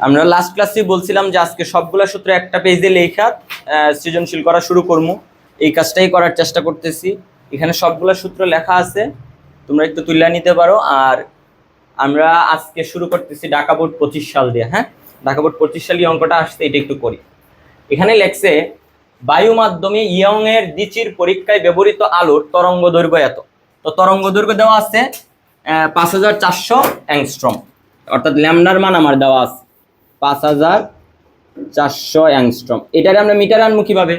আমরা লাস্ট ক্লাসে বলছিলাম যে আজকে সবগুলা সূত্র একটা পেজে লেখা সৃজনশীল করা শুরু করবো। এই কাজটাই করার চেষ্টা করতেছি। এখানে সবগুলা সূত্র লেখা আছে, তোমরা একটু তুলে নিতে পারো। আর আমরা আজকে শুরু করতেছি ঢাকা বোর্ড 25 সাল দিয়ে। হ্যাঁ, ঢাকা বোর্ড 25 সালে অঙ্কটা আসছে, এটা একটু করি। এখানে লেখছে বায়ু মাধ্যমে ইয়ং এর দ্বিচির পরীক্ষায় ব্যবহৃত আলোর তরঙ্গ দৈর্ঘ্য এত। তো তরঙ্গ দৈর্ঘ্য দেওয়া আছে 5400 অ্যাংস্ট্রম, অর্থাৎ ল্যামডার মান আমার দেওয়া আছে 5400 অ্যাংস্ট্রম। এটারে আমরা মিটার আনবো কিভাবে?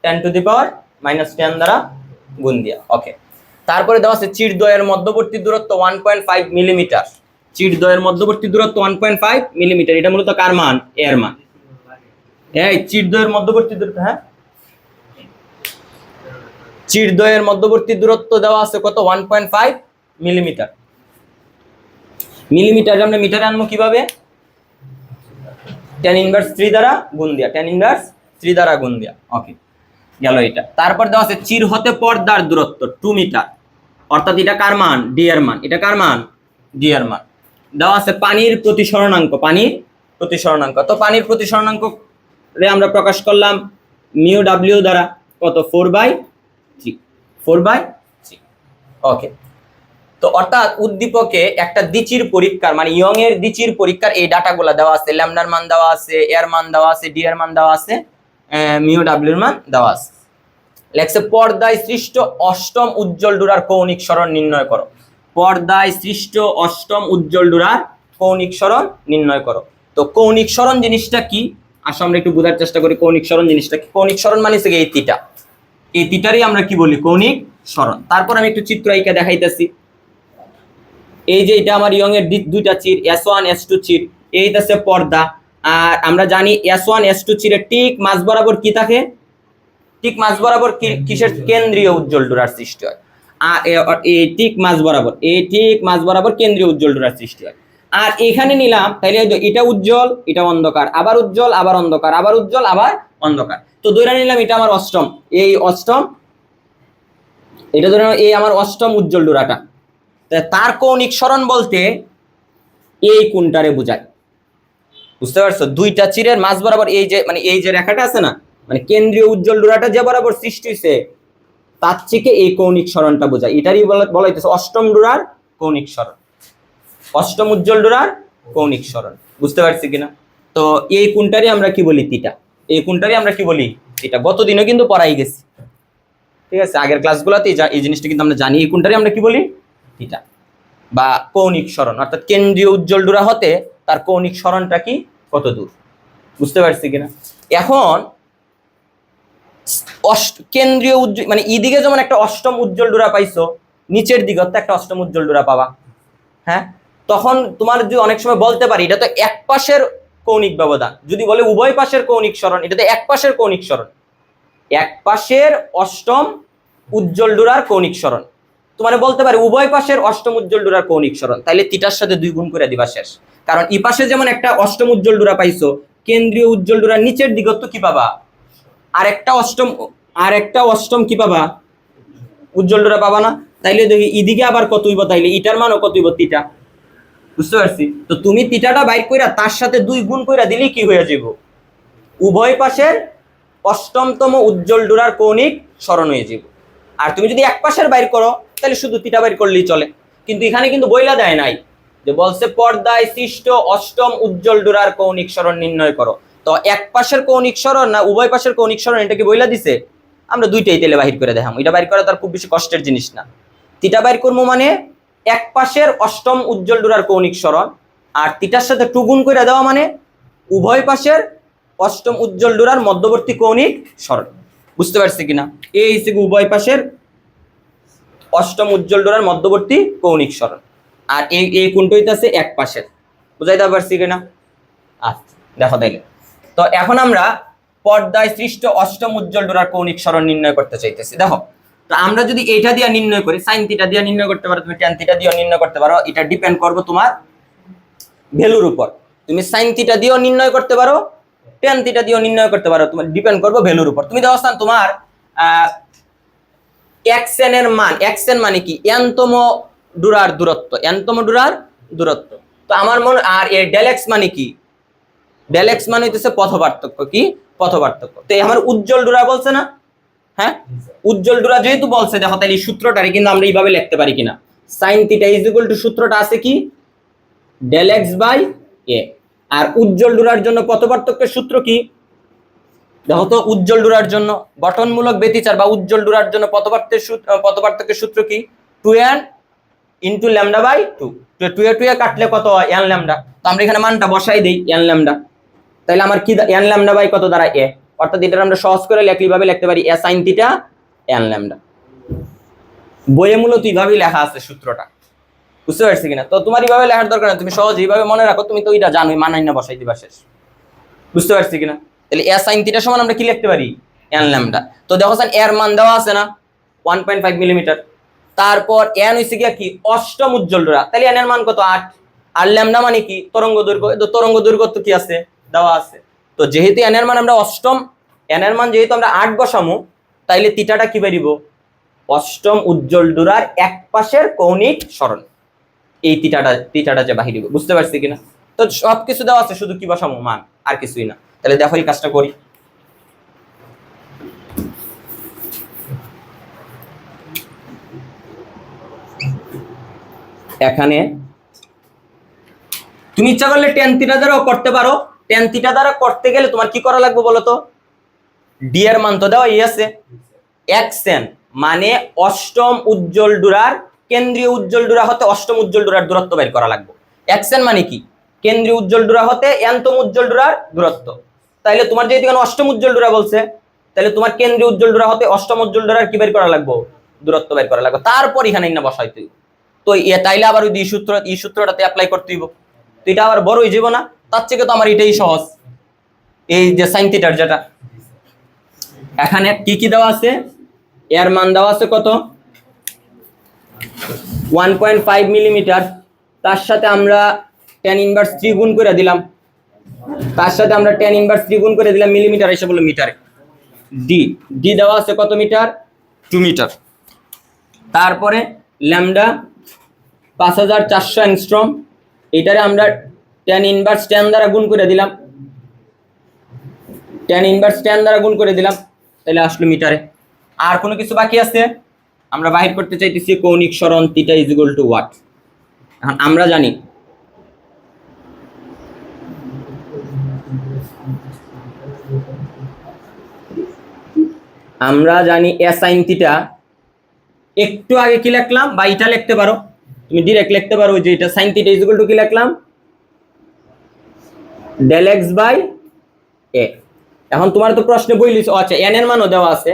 10⁻⁻10 দ্বারা গুণ দিয়া। ওকে, তারপরে দেওয়া আছে চিরদ্বয়ের মধ্যবর্তী দূরত্ব 1.5 মিলিমিটার। চিরদ্বয়ের মধ্যবর্তী দূরত্ব 1.5 মিলিমিটার। এটা মূলত কার মান? এর মান। এই চিরদ্বয়ের মধ্যবর্তী দূরত্ব, হ্যাঁ, চিরদ্বয়ের মধ্যবর্তী দূরত্ব দেওয়া আছে কত? 1.5 মিলিমিটার। মিলিমিটার আমরা মিটারে আনবো কিভাবে? tan−3 দ্বারা গুণ দিয়া, tan−3 দ্বারা গুণ দিয়া। ওকে, গেল এটা। তারপর দেওয়া আছে চির হতে পর্দার দূরত্ব 2 মিটার, অর্থাৎ এটা কার মান? ডি এর মান। এটা কার মান? ডি এর মান। দেওয়া আছে পানির প্রতিসরণাঙ্ক, পানির প্রতিসরণাঙ্ক। তো পানির প্রতিসরণাঙ্ক রে আমরা প্রকাশ করলাম মিউ ডাব্লিউ দ্বারা, কত? 4/3। ওকে, তো অর্থাৎ উদ্দীপকে একটা দ্বিচির পরীক্ষার মানে ইয়ং এর দ্বিচির পরীক্ষার এই ডাটাগুলো দেওয়া আছে। ল্যামডার মান দেওয়া আছে, এর মান দেওয়া আছে, ডি এর মান দেওয়া আছে, মিউ ডাব্লিউর মান দেওয়া আছে। লেখছে পর্দায় সৃষ্ট অষ্টম উজ্জ্বল ডোরার কৌণিক সরণ নির্ণয় করো। পর্দায় সৃষ্ট অষ্টম উজ্জ্বল ডোরার কৌণিক সরণ নির্ণয় করো। তো কৌণিক সরণ জিনিসটা কি? আসো আমরা একটু বোঝার চেষ্টা করি কৌণিক সরণ জিনিসটা কি। কৌণিক সরণ মানে হচ্ছে এই থিটা, এই থিটারই আমরা কি বলি? কৌণিক সরণ। তারপর আমি একটু চিত্র আঁকা দেখাইতেছি। এই যে এটা আমার ইয়ং এর দুইটা চির S1 S2 চির, এইটাছে পর্দা। আর আমরা জানি S1 S2 চিরের ঠিক মাঝ বরাবর কি থাকে? ঠিক মাঝ বরাবর কিসের? কেন্দ্রীয় উজ্জ্বল ডোরার সৃষ্টি হয়। আর এই ঠিক মাঝ বরাবর, এই ঠিক মাঝ বরাবর কেন্দ্রীয় উজ্জ্বল ডোরার সৃষ্টি হয়। আর এখানে নিলাম, তাইলে এটা উজ্জ্বল, এটা অন্ধকার, আবার উজ্জ্বল, আবার অন্ধকার, আবার উজ্জ্বল, আবার অন্ধকার। তো ধরে নিলাম এটা আমার অষ্টম, এই অষ্টম, এটা ধরে নিলাম এই আমার অষ্টম উজ্জ্বল ডোরাটা। তার কৌণিক সরণ বলতে এই কোণটারে বোঝায়। বুঝতে পারছো? দুইটা চিরের মাঝ বরাবর এই যে মানে এই যে রেখাটা আছে না, মানে কেন্দ্রীয় উজ্জ্বল ডোরাটা যে বরাবর সৃষ্টি হয়েছে তার থেকে এই কৌণিক সরণটা বোঝায়। এটারই বলা হইতেছে অষ্টম ডোরার কৌণিক সরণ, অষ্টম উজ্জ্বল ডোরার কৌণিক সরণ। বুঝতে পারছি কিনা? তো এই কোণটারই আমরা কি বলি? থিটা। এই কোণটারই আমরা কি বলি? এটা গতদিনও কিন্তু পড়াই গেছি, ঠিক আছে? আগের ক্লাসগুলোতে এই জিনিসটা কিন্তু আমরা জানি। এই কোণটারই আমরা কি বলি? থিটা বা কৌণিক সরণ। অর্থাৎ কেন্দ্রীয় উজ্জ্বল ডোরা হতে তার কৌণিক সরণটা কি, কত দূর। বুঝতে পারছি কিনা? এখন কেন্দ্রীয় উজ্জ্বল মানে এদিকে যেমন একটা অষ্টম উজ্জ্বল ডোরা পাইছো, নিচের দিকে তো একটা অষ্টম উজ্জ্বল ডোরা পাবা। হ্যাঁ, তখন তোমার যদি অনেক সময় বলতে পারি এটা তো এক পাশের কৌণিক ব্যবধান। যদি বলে উভয় পাশের কৌণিক সরণ, এটা তো এক পাশের কৌণিক সরণ, এক পাশের অষ্টম উজ্জ্বল ডোরার কৌণিক সরণ। তোমার বলতে পারে উভয় পাশের অষ্টম উজ্জ্বল ডোরার কৌণিক সরণ, তাইলে থিটার সাথে 2 গুণ করে দিবা, শেষ। কারণ এই পাশে যেমন একটা অষ্টম উজ্জ্বল ডোরা পাইছো, কেন্দ্রীয় উজ্জ্বল ডোরার নিচের দিকে তো কি পাবা? আর একটা অষ্টম কি পাবা? উজ্জ্বল ডোরা পাবা না? তাইলে দেখি এদিকে আবার কত হইব? তাইলে ইটার মানও কত হইব? থিটা। বুঝতে পারছি? তো তুমি থিটাটা বাইর কইরা তার সাথে 2 গুণ কইরা দিলেই কি হয়ে যাবে? উভয় পাশের অষ্টমতম উজ্জ্বল ডোরার কৌণিক সরণ হয়ে যাবে। আর তুমি যদি এক পাশের বাইর করো তাহলে শুধু থিটা বাইর করলেই চলে। কিন্তু এখানে কিন্তু বইলা দেয় নাই, যে বলছে পর্দায় সৃষ্ট অষ্টম উজ্জ্বল ডোরার কৌণিক সরণ নির্ণয় করো। তো এক পাশের কৌণিক সরণ না উভয় পাশের কৌণিক সরণ, এটা কি বইলা দিছে? আমরা দুইটাই তেলে বাহির করে দেখাম। এটা বাইর করা তার খুব বেশি কষ্টের জিনিস না। থিটা বাইর করবো মানে এক পাশের অষ্টম উজ্জ্বল ডোরার কৌণিক সরণ, আর থিটার সাথে 2 গুণ করে দেওয়া মানে উভয় পাশের অষ্টম উজ্জ্বল ডোরার মধ্যবর্তী কৌণিক সরণ। বুঝতে পারছি কিনা? এই হচ্ছে উভয় পাশের অষ্টম উজ্জ্বল ডোরার মধ্যবর্তী কৌণিক সরণ। আর এই কোণটা হইতাছে এক পাশের। বুঝাইতে পারছি কিনা? আচ্ছা, দেখো তাইলে। তো এখন আমরা পর্দায় সৃষ্ট অষ্টম উজ্জ্বল ডোরার কৌণিক সরণ নির্ণয় করতে চাইতেছি। দেখো, তো আমরা যদি এইটা দিয়ে নির্ণয় করি, সাইন থিটা দিয়ে নির্ণয় করতে পারো, তুমি ট্যান থিটা দিয়েও নির্ণয় করতে পারো। এটা ডিপেন্ড করবে তোমার ভ্যালুর উপর। তুমি সাইন থিটা দিয়েও নির্ণয় করতে পারো, ট্যান থিটা দিয়েও নির্ণয় করতে পারো। তোমার ডিপেন্ড করবে ভ্যালুর উপর। তুমি দেখো তোমার xn এর মান, xn মানে কি? n-তম ডোরার দূরত্ব, n-তম ডোরার দূরত্ব। তো আমার মনে, আর এর ডেল x মানে কি? ডেল এক্স মানে হইতেছে পথ পার্থক্য। কি পথ পার্থক্য? তো এই আমার উজ্জ্বল ডোরা বলছে না, হ্যাঁ উজ্জ্বল ডোরা যেহেতু বলছে, দেখো তাহলে এই সূত্রটারে কিন্তু আমরা এইভাবে লিখতে পারি কিনা, sign theta is equal two, সূত্রটা আছে কি ডেল এক্স বাই এ। আর উজ্জ্বল ডোরার জন্য পথ পার্থক্যের সূত্র কি, দেখো তো উজ্জ্বল ডোরার জন্য গঠনমূলক ব্যতিচার বা উজ্জ্বল ডোরার জন্য পথ পার্থক্যের সূত্র কি, 2n ইন্টু ল্যামডা বাই 2। 2 এ 2 এ কাটলে কত হয় n ল্যামডা, তো আমরা এখানে মানটা বসাই দেই n ল্যামডা। তাহলে আমার কি n ল্যামডা বাই কত দ্বারা a, অর্থাৎ এটা আমরা সহজ করে ভাবে লিখতে পারি a sin theta n lambda. বইয়ে মূলত এইভাবেই লেখা আছে সূত্রটা, বুঝতে পারছি কিনা? তো তোমার এইভাবে লেখার দরকার নেই, তুমি সহজ এইভাবে মনে রাখো, তুমি তো এটা জানোই, মানাই না বসাই দিবা শেষ, বুঝতে পারছি কিনা? তাহলে a sin থিটা সমান আমরা কি লিখতে পারি n ল্যামডা। তো দেখো এর মান দেওয়া আছে না 1.5 মিলিমিটার, তারপর n হইছে গিয়া কি অষ্টম উজ্জ্বল ডোরা, তাহলে n এর মান কত 8, আর ল্যামডা মানে কি তরঙ্গ দৈর্ঘ্য, তো তরঙ্গ দৈর্ঘ্য তো কি আছে দেওয়া আছে। তো যেহেতু n এর মান আমরা অষ্টম, n এর মান যেহেতু আমরা 8 বসামু, তাইলে থিটাটা কি বেরিব অষ্টম উজ্জ্বল ডোরার এক পাশের কৌণিক সরণ, এই থিটাটা যে বাহির হইব, বুঝতে পারছি কিনা? তো সবকিছু দেওয়া আছে, শুধু কি বসামু মান, আর কিছুই না। তাহলে দেখো এই কাজটা করি, এখানে তুমি ইচ্ছা করলে টেন থিটা দ্বারাও করতে পারো। টেন থিটা দ্বারা করতে গেলে তোমার কি করা লাগবে বলো তো, ডি এর মান তো দেওয়া আছে, xn মানে অষ্টম উজ্জ্বল ডোরার কেন্দ্রীয় উজ্জ্বল ডোরা হতে অষ্টম উজ্জ্বল ডোরার দূরত্ব বের করা লাগবে। xn মানে কি কেন্দ্রীয় উজ্জ্বল ডোরা হতে nতম উজ্জ্বল ডোরার দূরত্ব। তাইলে তোমার যেহেতু এখানে অষ্টম উজ্জ্বল ডোরা বলছে, তাহলে তোমার কেন্দ্রীয় উজ্জ্বল ডোরা হতে অষ্টম উজ্জ্বল ডোরার কি বের করা লাগবে, দূরত্ব বের করা লাগবে। তারপর এখানে না বসাইতে হইব। তো তাইলে আবার ওই এই সূত্রটাতে অ্যাপ্লাই করতে হইব, তো এটা আবার বড় হয়ে যাব না? তার থেকে তো আমার এটাই সহজ, এই যে সাইন থিটার যেটা। এখানে কি কি দেওয়া আছে, এর মান দেওয়া আছে কত 1.5 মিলিমিটার, তার সাথে আমরা tan ইনভার্স 3 গুণ করে দিলাম, তার সাথে আমরা tan ইনভার্স 3 গুণ করে দিলাম, মিলিমিটার এসে বললো মিটারে। ডি দেওয়া আছে কত মিটার, 2 মিটার। তারপরে ল্যামডা 5400 অ্যাংস্ট্রম, এটারে আমরা tan ইনভার্স 10 দ্বারা গুণ করে দিলাম, tan ইনভার্স 10 দ্বারা গুণ করে দিলাম, তাহলে আসলো মিটারে। আর কোনো কিছু বাকি আছে? আমরা বাহির করতে চাইতেছি কৌণিক সরণ theta is equal to what. এখন আমরা জানি a sin থিটা, একটু আগে কি লিখলাম, বা এটা লিখতে পারো, তুমি ডাইরেক্ট লিখতে পারো যে এটা sin theta is equal two কি লিখলাম ডেল এক্স বাই এ। এখন তোমার তো প্রশ্নে বই লিখছো, আচ্ছা n এর মানও দেওয়া আছে,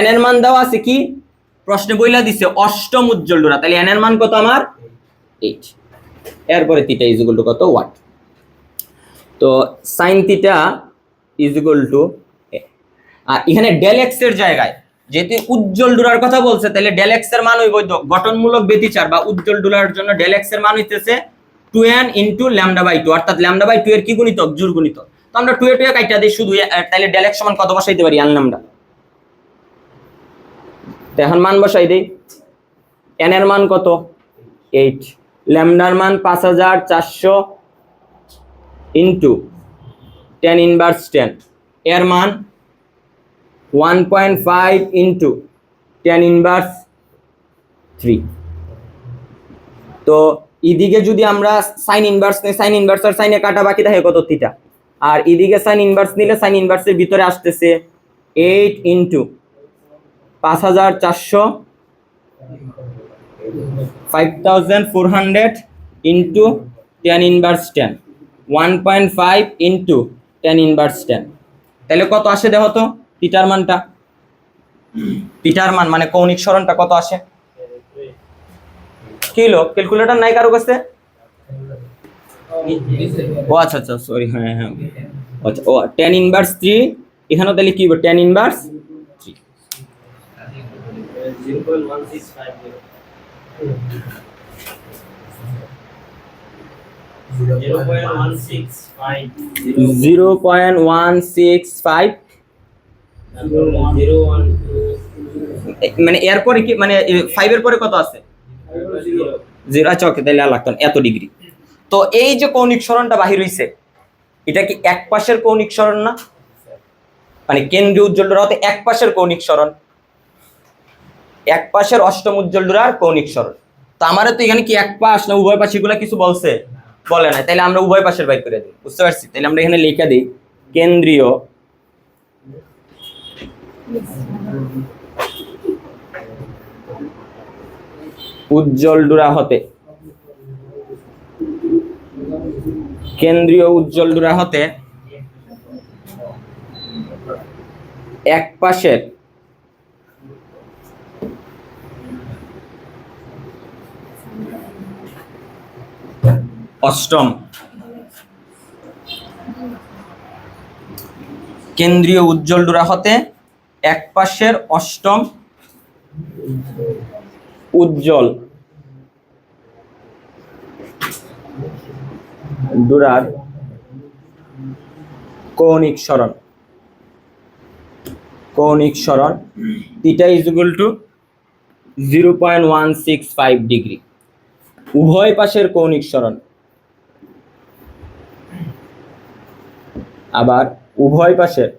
n এর মান দেওয়া আছে কি প্রশ্নে বইলা দিছে অষ্টম উজ্জ্বল ডোরা, তাহলে n এর মান কত আমার 8, এরপরে থিটা ইজ ইকুয়াল টু কত ওয়াট। তো sin theta is equal to, আর এখানে ডেল এক্স এর জায়গায় যেহেতু উজ্জ্বল ডোরার কথা বলছে, তাহলে ডেল এক্স এর মান হইব গঠনমূলক ব্যতিচার বা উজ্জ্বল ডোরার জন্য ডেল এক্স এর মান হইতেছে 2n ইনটু ল্যামডা বাই 2, অর্থাৎ ল্যামডা বাই 2 এর কি গুণিতক, জোড় গুণিতক। তো আমরা 2 এ 2 এ কাইটা দেই শুধু, তাহলে ডেল এক্স সমান কত বসাইতে পারি n ল্যামডা। তো এখন মান বসাই দেই, n এর মান কত 8, ল্যামডার মান 5400 ইনটু tan ইনভার্স 10, এর মান 1.5 ইনটু tan ইনভার্স 3। তো এদিকে যদি আমরা সাইন ইনভার্স নেই, সাইন ইনভার্স আর সাইনে কাটা বাকি থাকে কত থিটা, আর এদিকে সাইন ইনভার্স নিলে সাইন ইনভার্সের ভিতরে আসতেছে 8 into 5400 5400 into tan inverse 10, 1.5 into tan inverse 10, তাহলে কত আসে দেখো তো থিটার মানটা, থিটার মান মানে কৌণিক সরণটা কত আসে, কি হলো ক্যালকুলেটর নাই কারো কাছে? ও আচ্ছা আচ্ছা সরি, হ্যাঁ হ্যাঁ আচ্ছা, ও tan ইনভার্স 3, এখানেও তাহলে কি হবে tan ইনভার্স 3, 0.165, মানে এরপরে কি মানে 5 এর পরে কত আছে 0, আচ্ছা ওকে, তাহলে আর লাগতো না এত ডিগ্রি। তো এই যে কৌণিক সরণটা বাহির হইছে, এটা কি এক পাশের কৌণিক সরণ না? মানে কেন্দ্রীয় উজ্জ্বল ডোরা হতে এক পাশের কৌণিক সরণ, এক পাশের অষ্টম উজ্জ্বল ডোরার কৌণিক সরণ। তো আমাদের তো এখানে কি এক পাশ না উভয় পাশ এগুলা কিছু বলছে? বলে না। তাইলে আমরা উভয় পাশের বাইর করে দিই, বুঝতে পারছি? তাইলে আমরা এখানে লিখে দিই কেন্দ্রীয় উজ্জ্বল ডোরা হতে, কেন্দ্রীয় উজ্জ্বল ডোরা হতে এক পাশের অষ্টম, কেন্দ্রীয় উজ্জ্বল ডোরা হতে এক পাশের অষ্টম উজ্জ্বল ডোরার কৌণিক সরণ, কৌণিক সরণ theta is equal two 0.165 degree. উভয় পাশের কৌণিক সরণ, আবার উভয় পাশের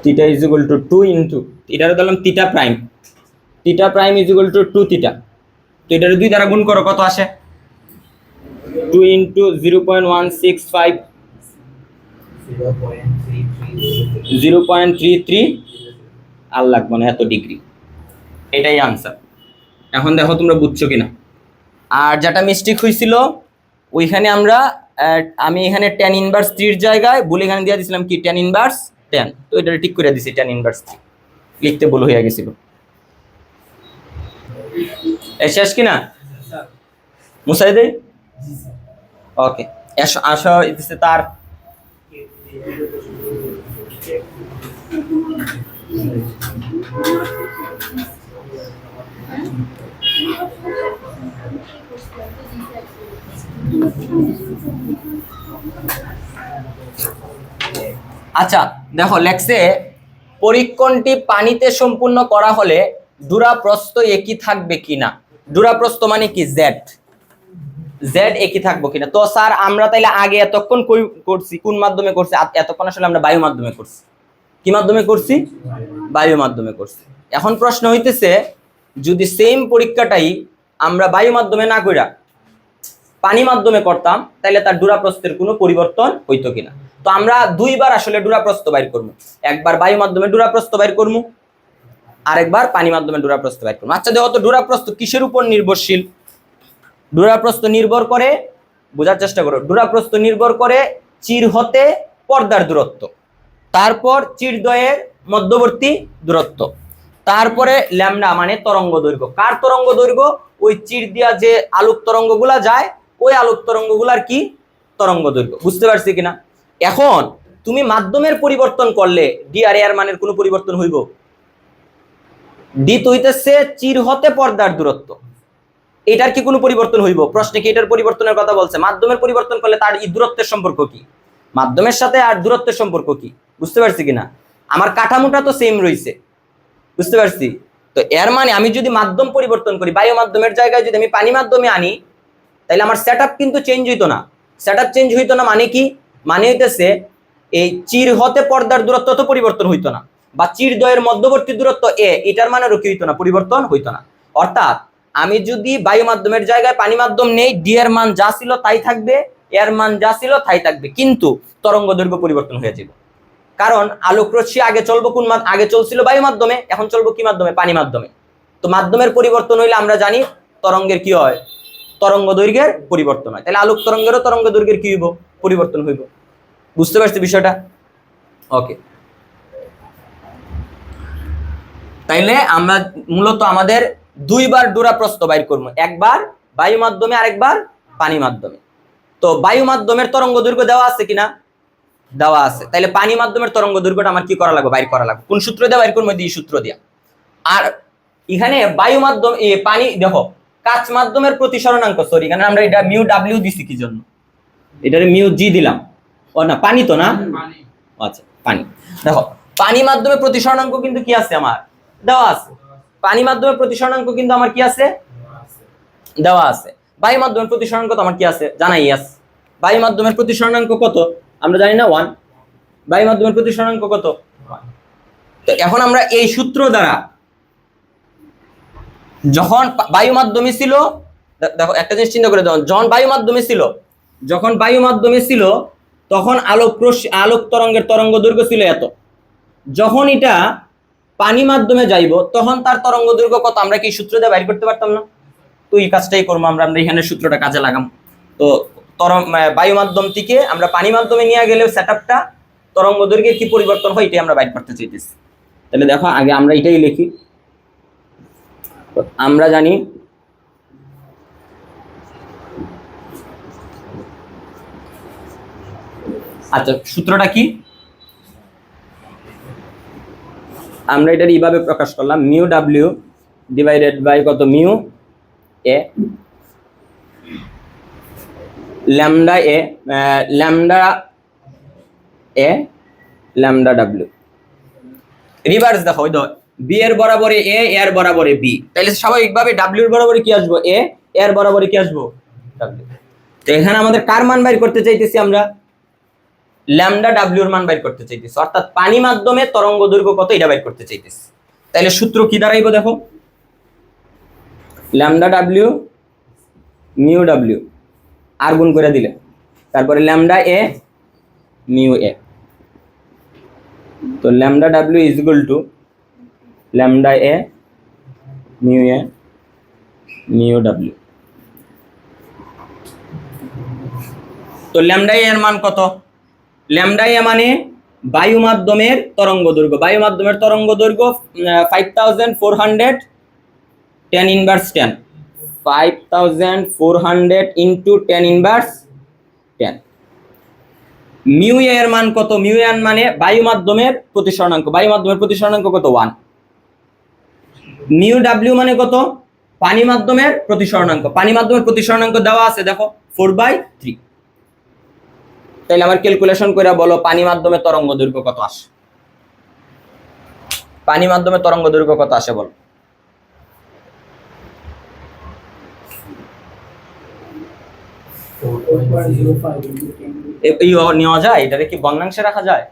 theta is equal to 2 into এটার দিলাম theta prime, theta prime is equal to 2 theta. তো এটার 2 দ্বারা গুণ করো, কত আসে? 2 ইন্টু 0.165 0.33 আর লাগবে না এত ডিগ্রি। এটাই আনসার। এখন দেখো তোমরা বুঝছো কিনা। আর যেটা মিস্টেক হয়েছিল ওইখানে আমি এখানে tan ইনভার্স 3 এর জায়গায় বলে এখানে দিয়ে দিয়েছিলাম কি tan ইনভার্স 10। তো এটা ঠিক করে দিছি tan ইনভার্স 3, লিখতে ভুল হয়ে গেছিল। শেষ কিনা মুছাই দেই? ওকে, আসো দিচ্ছে তার আচ্ছা দেখো লেখছে পরীক্ষণটি পানিতে সম্পূর্ণ করা হলে দূরাপ্রস্থ একই থাকবে কিনা। দূরাপ্রস্থ মানে কি? জেড একই থাকবো কিনা। তো স্যার আমরা তাইলে আগে এতক্ষণ করছি কোন মাধ্যমে করছি? এতক্ষণ আসলে আমরা বায়ু মাধ্যমে করছি। কি মাধ্যমে করছি? বায়ু মাধ্যমে করছি। এখন প্রশ্ন হইতেছে যদি সেম পরীক্ষাটাই আমরা বায়ু মাধ্যমে না কইরা পানি মাধ্যমে করতাম তাহলে তার দূরাপ্রস্থের কোনো পরিবর্তন হইতো কিনা। তো আমরা দুইবার আসলে দূরাপ্রস্থ বাইর করবো, একবার বায়ু মাধ্যমে দূরাপ্রস্থ বাইর করবো, আরেকবার পানি মাধ্যমে দূরাপ্রস্থ বাইর করবো। আচ্ছা দেখো তো দূরাপ্রস্থ কিসের উপর নির্ভরশীল? দূরাপ্রস্থ নির্ভর করে, বোঝার চেষ্টা করো, দূরাপ্রস্থ নির্ভর করে চির হতে পর্দার দূরত্ব, তারপর চিরদ্বয়ের মধ্যবর্তী দূরত্ব, তারপরে ল্যামডা মানে তরঙ্গ দৈর্ঘ্য। কার তরঙ্গ দৈর্ঘ্য? ওই চির দিয়া যে আলোক তরঙ্গগুলা যায় ওই আলোক তরঙ্গগুলার কি তরঙ্গ দৈর্ঘ্য। বুঝতে পারছি কিনা? এখন তুমি মাধ্যমের পরিবর্তন করলে ডি আর এর মানের কোনো পরিবর্তন হইব? ডি তো হইতেছে চির হতে পর্দার দূরত্ব, এটার কি কোনো পরিবর্তন হইব? প্রশ্নে কি এটার পরিবর্তনের কথা বলছে? মাধ্যমের পরিবর্তন করলে তার এই দূরত্বের সম্পর্ক কি? মাধ্যমের সাথে আর দূরত্বের সম্পর্ক কি? বুঝতে পারছি কিনা? আমার কাঠামোটা তো সেম রয়েছে, বুঝতে পারছি? তো এর মানে আমি যদি মাধ্যম পরিবর্তন করি, বায়ু মাধ্যমের জায়গায় যদি আমি পানি মাধ্যমে আনি তাহলে আমার সেটআপ কিন্তু চেঞ্জ হইতো না। সেটআপ চেঞ্জ হইতো না মানে কি? মানে হইতেছে এই চির হতে পর্দার দূরত্ব তো পরিবর্তন হইতো না, বা চিরদ্বয়ের মধ্যবর্তী দূরত্ব এটার মানেরও কি হইতো না? পরিবর্তন হইতো না। অর্থাৎ আমি যদি বায়ু মাধ্যমের জায়গায় পানি মাধ্যম নেই, ডি এর মান যা ছিল তাই থাকবে, এর মান যা ছিল তাই থাকবে, কিন্তু তরঙ্গ দৈর্ঘ্য পরিবর্তন হয়ে যাবে। কারণ আলোক রশ্মি আগে চলবো আগে চলছিল বায়ু মাধ্যমে, এখন চলবো কি মাধ্যমে? পানি মাধ্যমে। তো মাধ্যমের পরিবর্তন হইলে আমরা জানি তরঙ্গের কি হয়? তরঙ্গ দৈর্ঘ্যের পরিবর্তন হয়। তাহলে আলোক তরঙ্গেরও তরঙ্গ দৈর্ঘ্যের কি হইব? পরিবর্তন হইব। বুঝতে পারছি বিষয়টা? ওকে, তাইলে আমরা মূলত আমাদের দুইবার দূরাপ্রস্থ বাইর করবো, একবার বায়ু মাধ্যমে আরেকবার পানি মাধ্যমে। তো বায়ু মাধ্যমের তরঙ্গ দৈর্ঘ্য দেওয়া আছে কিনা? দেওয়া আছে। তাইলে পানি মাধ্যমের তরঙ্গ দৈর্ঘ্যটা আমার কি করা লাগবে? বাইর করা লাগবে। কোন সূত্র দিয়ে বাইর করবো? এই সূত্র দিয়া। আর এখানে বায়ু মাধ্যম পানি দেখো কাচ মাধ্যমের প্রতিসরণাঙ্ক, সরি এখানে আমরা এটা মিউ ডাব্লিউ দিছি কি জন্য? এটারে মিউ জি দিলাম। ও না, পানি তো না, আচ্ছা পানি। দেখো পানি মাধ্যমে প্রতিসরণাঙ্ক কিন্তু কি আছে আমার? দেওয়া আছে। পানি মাধ্যমের প্রতিসরণাঙ্ক কিন্তু আমার কি আছে, দেওয়া আছে। বায়ু মাধ্যমের প্রতিসরণাঙ্ক তো আমার কি আছে, জানাই আছে। বায়ু মাধ্যমের প্রতিসরণাঙ্ক কত আমরা জানি না, 1। বায়ু মাধ্যমের প্রতিসরণাঙ্ক কত, 1। তো এখন আমরা এই সূত্র দ্বারা যখন বায়ু মাধ্যমে ছিল, দেখো একটা জিনিস চিন্তা করে, যখন বায়ু মাধ্যমে ছিল তখন আলোক তরঙ্গের তরঙ্গ দৈর্ঘ্য ছিল এত। যখন এটা পানি মাধ্যমে যাইব তখন তার তরঙ্গ দৈর্ঘ্য কত আমরা কি সূত্র দিয়ে বাইর করতে পারতাম না? তো এই কাজটাই করবো আমরা এখানে সূত্রটা কাজে লাগাম। তো বায়ু মাধ্যম থেকে আমরা পানি মাধ্যমে নিয়ে গেলে সেটআপটা তরঙ্গ দৈর্ঘ্যের কি পরিবর্তন হয় এটাই আমরা বাইর করতে চাইতেছি। তাহলে দেখো আগে আমরা এটাই লিখি। আমরা জানি আচ্ছা সূত্রটা কি, আমরা এটা এইভাবে প্রকাশ করলাম, মিউ ডাব্লিউ ডিভাইডেড বাই কত, mu A lambda A lambda W. Reverse দেখো, ওই তো বি এর বরাবরে এ, এর বরাবরে বি, তাহলে স্বাভাবিকভাবে ডাব্লিউ এর বরাবরে কি আসবো, এ, এর বরাবরে কি আসবো, ডাব্লিউ। তো এখানে আমাদের কার মান বাইর করতে চাইতেছি, আমরা ল্যামডা ডাব্লিউ এর মান বাইর করতে চাইতেছি, অর্থাৎ পানি মাধ্যমে তরঙ্গ দৈর্ঘ্য কত এটা বাইর করতে চাইতেছি। তাহলে সূত্র কি দাঁড়াইবো দেখো, ল্যামডা ডাব্লিউ মিউ ডাব্লিউ আর গুণ করে দিলে, তারপরে ল্যামডা এ মিউ এ। তো lambda W is equal to lambda A mu W. তো ল্যামডা এর মান কত, ল্যামডা এ মানে বায়ু মাধ্যমের তরঙ্গ দৈর্ঘ্য, 5400 10 ইনভার্স 10, 5400 ইন্টু 10 ইনভার্স 10। মিউ এর মান কত, মিউ এর মানে বায়ু মাধ্যমের প্রতিসরণাঙ্ক, কত, 1। মিউ ডাব্লিউ মানে কত, পানি মাধ্যমের প্রতিসরণাঙ্ক দেওয়া আছে দেখো 4/3। তাহলে আমার ক্যালকুলেশন করে বলো পানি মাধ্যমে তরঙ্গ দৈর্ঘ্য কত আসে, বলো। নেওয়া যায়, এটাকে কি ভগ্নাংশে রাখা যায়?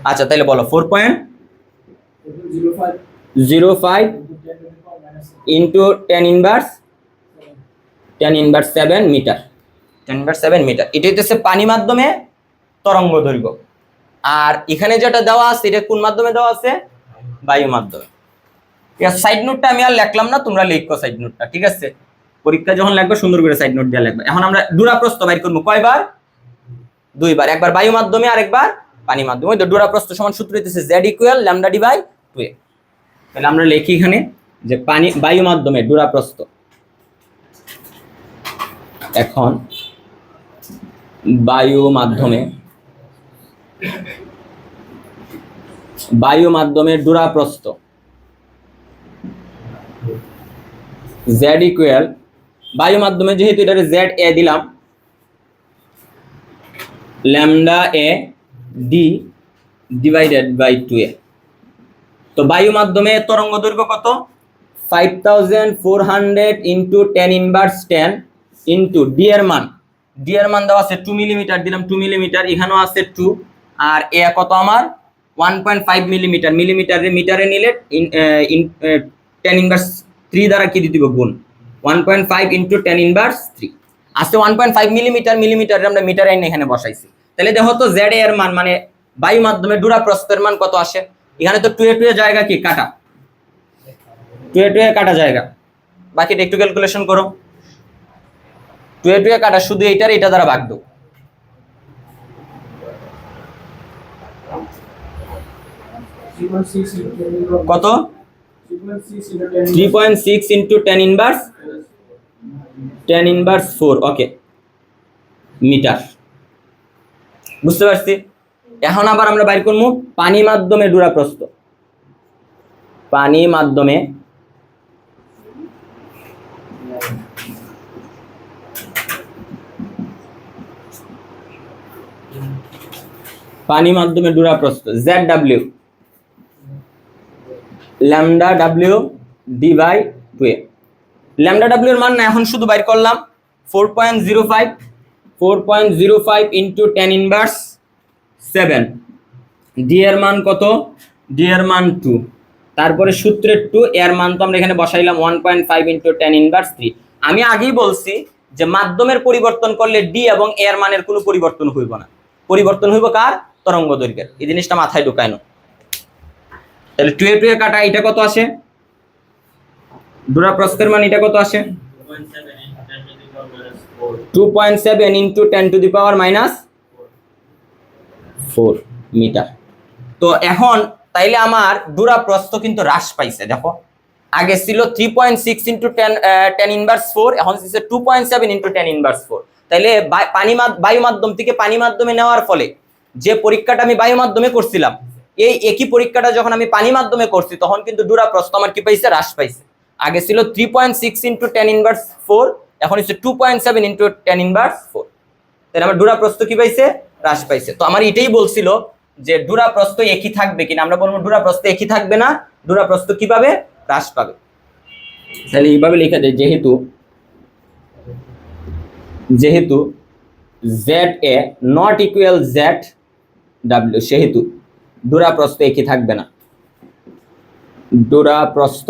আচ্ছা তাহলে বলো 4.05 into 10 inverse 7 metre, 10 inverse 7 metre. এটা হচ্ছে পানি মাধ্যমে তরঙ্গ দৈর্ঘ্য। আর এখানে যেটা দেওয়া আছে এটা কোন মাধ্যমে দেওয়া আছে, বায়ু মাধ্যমে। ঠিক আছে, সাইড নোটটা আমি আর লিখলাম না, তোমরা লিখো সাইড নোটটা, ঠিক আছে? পরীক্ষা যখন লাগবে সুন্দর করে সাইড নোট দিয়ে লিখবে। এখন আমরা দূরপ্রস্থ বাইর করব কয়বার, 2 বার, একবার বায়ু মাধ্যমে আর একবার পানি মাধ্যমে। ওই তো দূরপ্রস্থ সমান সূত্র হইতেছে z equal lambda D by 2a। তাহলে আমরা লিখি এখানে যে বায়ু মাধ্যমে দূরপ্রস্থ, এখন বায়ু মাধ্যমের দূরপ্রস্থ z ইকুয়াল, বায়ু মাধ্যমে যেহেতু এটা z a দিলাম, lambda A D divided by 2a। তো বায়ু মাধ্যমে তরঙ্গ দৈর্ঘ্য কত, 5400 ইন্টু 10 ইনভার্স 10 ইন্টু ডি এর মান দেওয়া আছে 2 মিলিমিটার, দিলাম 2 মিলিমিটার, এখানেও আছে 2, আর এ কত আমার 1.5 মিলিমিটার, মিটারে নিলে 10 ইনভার্স 3 দ্বারা কি দিয়ে দিব, গুণ 1.5 ইন্টু 10 ইনভার্স 3 আছে 1.5 মিলিমিটার আমরা মিটারে এখানে বসাইছি। তাহলে দেখো তো জেড এর মান মানে বায়ু মাধ্যমে দূরপ্রস্থের মান কত আসে। এখানে তো 2 এ জায়গা কি কাটা, 2 এ কাটা জায়গা, বাকিটা একটু ক্যালকুলেশন করো। 2 এ কাটা, শুধু এটা দ্বারা ভাগ দাও, কত 3.6 ইন্টু 10 ইনভার্স 4, ওকে, মিটার। বুঝতে পারছি? এখন আবার আমরা বাইর করব পানি মাধ্যমে দূরপ্রস্থ, পানি মাধ্যমে দূরপ্রস্থ ZW lambda W D by 2a। Lambda W এর মান না এখন শুধু বাইর করলাম 4.05 4.05 ইন্টু 10 ইনভার্স 7। ডি এর মান কত? ডি এর মান 2, তারপরে সূত্রের 2, এর মান তো আমরা এখানে বসাইলাম 1.5 ইন্টু 10 ইনভার্স 3। আমি আগেই বলছি যে মাধ্যমের পরিবর্তন করলে ডি এবং এর মানের কোনো পরিবর্তন হইব না, পরিবর্তন হইব কার? তরঙ্গ দৈর্ঘ্যের। এই জিনিসটা মাথায় ঢুকায় নাও। তাহলে 2 এ কাটা, এটা কত আসে? দূরপ্রস্থের মান এটা কত আসে? 2.7 into 10 to the power minus 4 metre. তো এখন তাইলে আমার দূরপ্রস্থ কিন্তু হ্রাস পাইছে। দেখো আগে ছিল 3.6 ইন্টু 10 ইনভার্স 4, এখন হচ্ছে 2.7 ইন্টু 10 ইনভার্স 4। তাইলে বায়ু মাধ্যম থেকে পানি মাধ্যমে নেওয়ার ফলে যে পরীক্ষাটা আমি বায়ু মাধ্যমে করছিলাম, এই একই পরীক্ষাটা যখন আমি পানি মাধ্যমে করছি তখন কিন্তু দূরপ্রস্থ আমার কি পাইছে? হ্রাস পাইছে। আগে ছিল 3.6 ইন্টু 10 ইনভার্স 4, এখন হচ্ছে 2.7 ইন্টু 10 ইনভার্স 4। তাহলে আমার দূরপ্রস্থ কি পাইছে? হ্রাস পাইছে। তো আমার এটাই বলছিল যে দূরপ্রস্থ একই থাকবে কিনা, আমরা বলবো দূরপ্রস্থ একই থাকবে না, দূরপ্রস্থ কি পাবে? হ্রাস পাবে। তাহলে এইভাবে লেখা যায়, যেহেতু Z A not equal Z W, সেহেতু দূরপ্রস্থ একই থাকবে না, দূরপ্রস্থ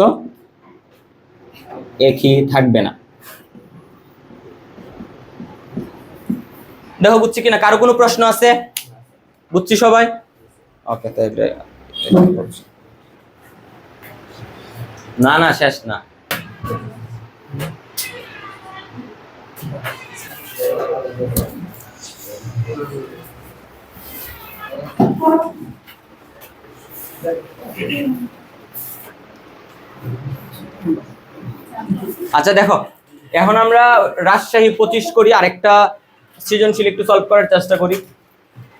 একই থাকবে না। দেখো বুঝছি কিনা? কারো কোনো প্রশ্ন আছে? বুঝছি সবাই? ওকে, তাহলে না না শেষ না। আচ্ছা দেখো, এখন আমরা রাজশাহী 25 করি, আরেকটা সৃজনশীল একটু সলভ করার চেষ্টা করি।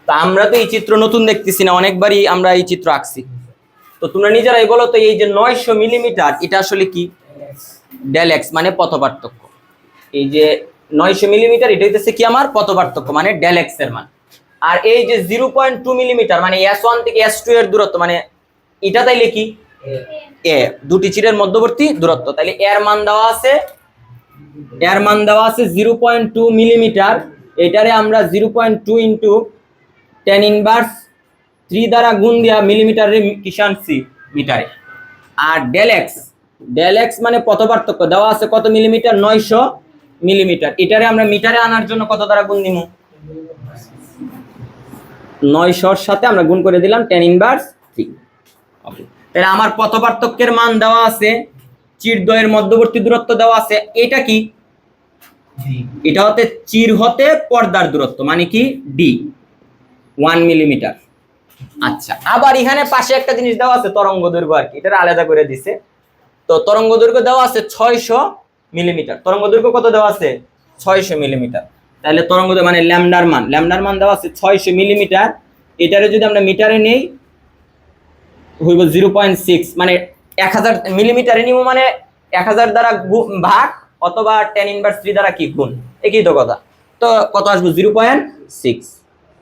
তা আমরা তো এই চিত্র নতুন দেখতেছি না, অনেকবারই আমরা এই চিত্র আঁকছি। তো তোমরা নিজেরাই বলো তো, এই যে 900 মিলিমিটার এটা আসলে কি? ডেল এক্স মানে পথ পার্থক্য। এই যে 900 মিলিমিটার এটা হইতেছে কি? আমার পথ পার্থক্য মানে ডেল এক্স এর মান। আর এই যে 0.2 মিলিমিটার মানে S1 থেকে S2 এর দূরত্ব, মানে এটা তাইলে কি? এ, দুটি চিরের মধ্যবর্তী দূরত্ব। তাইলে এর মান দেওয়া আছে, 0.2 মিলিমিটার। এটারে আমরা 0.2 ইন্টু 10 ইনভার্স 3 দ্বারা গুণ দিয়া মিলিমিটারে কিষান সি মিটারে। আর ডেল এক্স মানে পথ পার্থক্য দেওয়া আছে কত মিলিমিটার? 900 মিলিমিটার। এটারে আমরা মিটারে আনার জন্য কত দ্বারা গুণ দিব? 900 সাথে আমরা গুণ করে দিলাম 10 ইনভার্স 3। ওকে, তাহলে আমার পথ পার্থক্যের মান দেওয়া আছে, চিরদ্বয়ের মধ্যবর্তী দূরত্ব দেওয়া আছে। এটা কি? এটা হতে চির হতে পর্দার দূরত্ব মানে কি? D, 1 millimetre. আচ্ছা, আবার এখানে পাশে একটা জিনিস দেওয়া আছে তরঙ্গ দৈর্ঘ্য, আর কি এটা আলাদা করে দিছে। তো তরঙ্গ দৈর্ঘ্য দেওয়া আছে 600 মিলিমিটার। তরঙ্গ দৈর্ঘ্য কত দেওয়া আছে? 600 মিলিমিটার। তাহলে তরঙ্গ মানে ল্যামডার মান দেওয়া আছে 600 মিলিমিটার। এটারে যদি আমরা মিটারে নেই হইব 0.6, মানে 1000 মিলিমিটারে নিব, মানে 1000 দ্বারা ভাগ অথবা 10 ইনভার্স 3 দ্বারা কি গুণ, একই তো কথা। তো কত আসবে? 0.6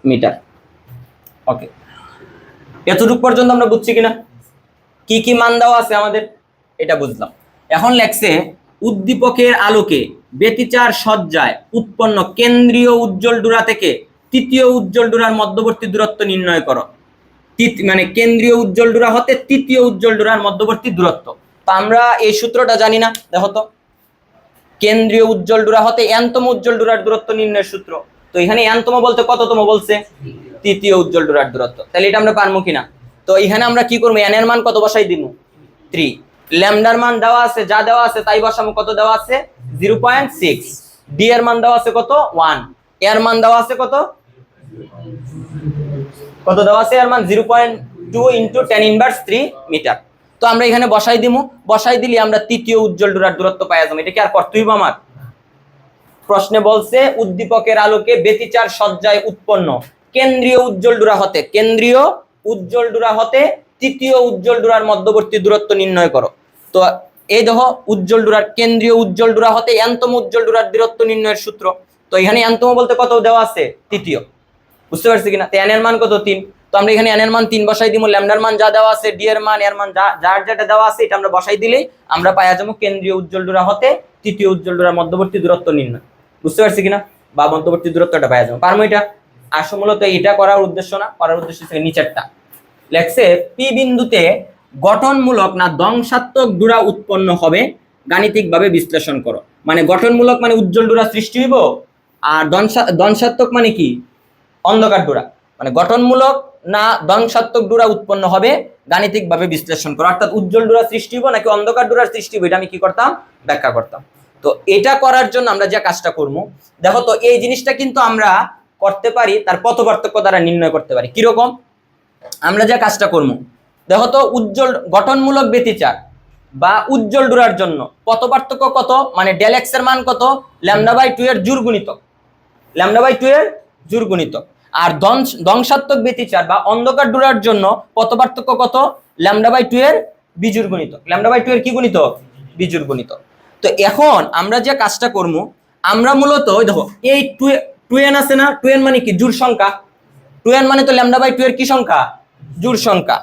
মিটার। ওকে, এতটুকু পর্যন্ত আমরা বুঝছি কিনা? কি কি মান দেওয়া আছে আমাদের এটা বুঝলাম। এখন লেখছে উদ্দীপকের আলোকে ব্যতিচার সজ্জায় উৎপন্ন কেন্দ্রীয় উজ্জ্বল ডোরা থেকে তৃতীয় উজ্জ্বল ডোরার মধ্যবর্তী দূরত্ব নির্ণয় করো। মানে কেন্দ্রীয় উজ্জ্বল ডোরা হতে তৃতীয় উজ্জ্বল ডোরার মধ্যবর্তী দূরত্ব। তো আমরা এই সূত্রটা জানি না। দেখো তো, কেন্দ্রীয় উজ্জ্বল ডোরা হতে এনতম উজ্জ্বল ডোরার দূরত্ব নির্ণয়ের সূত্র। তো এখানে এনতম বলতে কততম বলছে? তৃতীয় উজ্জ্বল ডোরার দূরত্ব। তাহলে এটা আমরা পারবো কিনা? তো এখানে আমরা কি করবো? এন এর মান কত বসাই দিব? 3। ল্যামডার মান দেওয়া আছে, যা দেওয়া আছে তাই বসাবো। কত দেওয়া আছে? 0.6। ডি এর মান দেওয়া আছে কত? 1। এর মান দেওয়া আছে কত দেওয়া আছে? এর মান 0.2 ইন্টু 10 ইনভার্স 3 মিটার। তো আমরা এখানে বসাই দিমু। বসাই দিলে আমরা তৃতীয় উজ্জ্বল ডোরার দূরত্ব পাওয়া যাবে। এটা কি আর করতেই হবে আমার? প্রশ্নে বলছে উদ্দীপকের আলোকে ব্যতিচার সজ্জায় উৎপন্ন কেন্দ্রীয় উজ্জ্বল ডোরা হতে তৃতীয় উজ্জ্বল ডোরার মধ্যবর্তী দূরত্ব নির্ণয় করো। তো এই দেখো, উজ্জ্বল ডোরার কেন্দ্রীয় উজ্জ্বল ডোরা হতে এনতম উজ্জ্বল ডোরার দূরত্ব নির্ণয়ের সূত্র। তো এখানে এনতম বলতে কত দেওয়া আছে? তৃতীয়। বুঝতে পারছি কিনা? এন এর মান কত? 3। তো আমরা এখানে n এর মান 3 বসাই দিব, ল্যামডার মান যা দেওয়া আছে, ডি এর মান, এর মান যার যেটা দেওয়া আছে এটা আমরা বসাই দিলেই আমরা পাওয়া যাবো কেন্দ্রীয় উজ্জ্বল ডোরা হতে তৃতীয় উজ্জ্বল ডোরার মধ্যবর্তী দূরত্ব নির্ণয়। বুঝতে পারছি কিনা? বা মধ্যবর্তী দূরত্বটা পাওয়া যাবো। পারমো এটা? আসলে মূলত এটা করার উদ্দেশ্য না, করার উদ্দেশ্য হচ্ছে নিচেরটা লেখছে পি বিন্দুতে গঠনমূলক না ধ্বংসাত্মক ডোরা উৎপন্ন হবে, গাণিতিকভাবে বিশ্লেষণ করো। মানে গঠনমূলক মানে উজ্জ্বল ডোরা সৃষ্টি হইব, আর ধ্বংসাত্মক মানে কি? অন্ধকার ডোরা। মানে গঠনমূলক না ধ্বংসাত্মক ডোরা উৎপন্ন হবে, গাণিতিকভাবে বিশ্লেষণ করো। অর্থাৎ উজ্জ্বল ডোরা সৃষ্টি হইব নাকি অন্ধকার ডোরার সৃষ্টি হইব, এটা আমি কি করতাম? ব্যাখ্যা করতাম। তো এটা করার জন্য আমরা যে কাজটা করবো, দেখো তো এই জিনিসটা কিন্তু আমরা করতে পারি তার পথ পার্থক্য দ্বারা নির্ণয় করতে পারি। কিরকম? আমরা যে কাজটা করবো, দেখো তো উজ্জ্বল গঠনমূলক ব্যতিচার বা উজ্জ্বল ডোরার জন্য পথ পার্থক্য কত? মানে ডেল এক্স এর মান কত? λ/2 এর জোড় গুণিতক, λ/2 এর জোড় গুণিতক। আর ধ্বংসাত্মক ব্যতিচার বা অন্ধকার ডোরার জন্য পথ পার্থক্য কত? λ/2 এর বিজোড় গুণিতক। λ/2 এর কি গুণিতক? বিজোড় গুণিতক। তো এখন আমরা যে কাজটা করবো, আমরা মূলত দেখো এই 2n আছে না, 2n মানে কি? জোড় সংখ্যা। 2n মানে তো λ/2 এর কি সংখ্যা? জোড় সংখ্যা।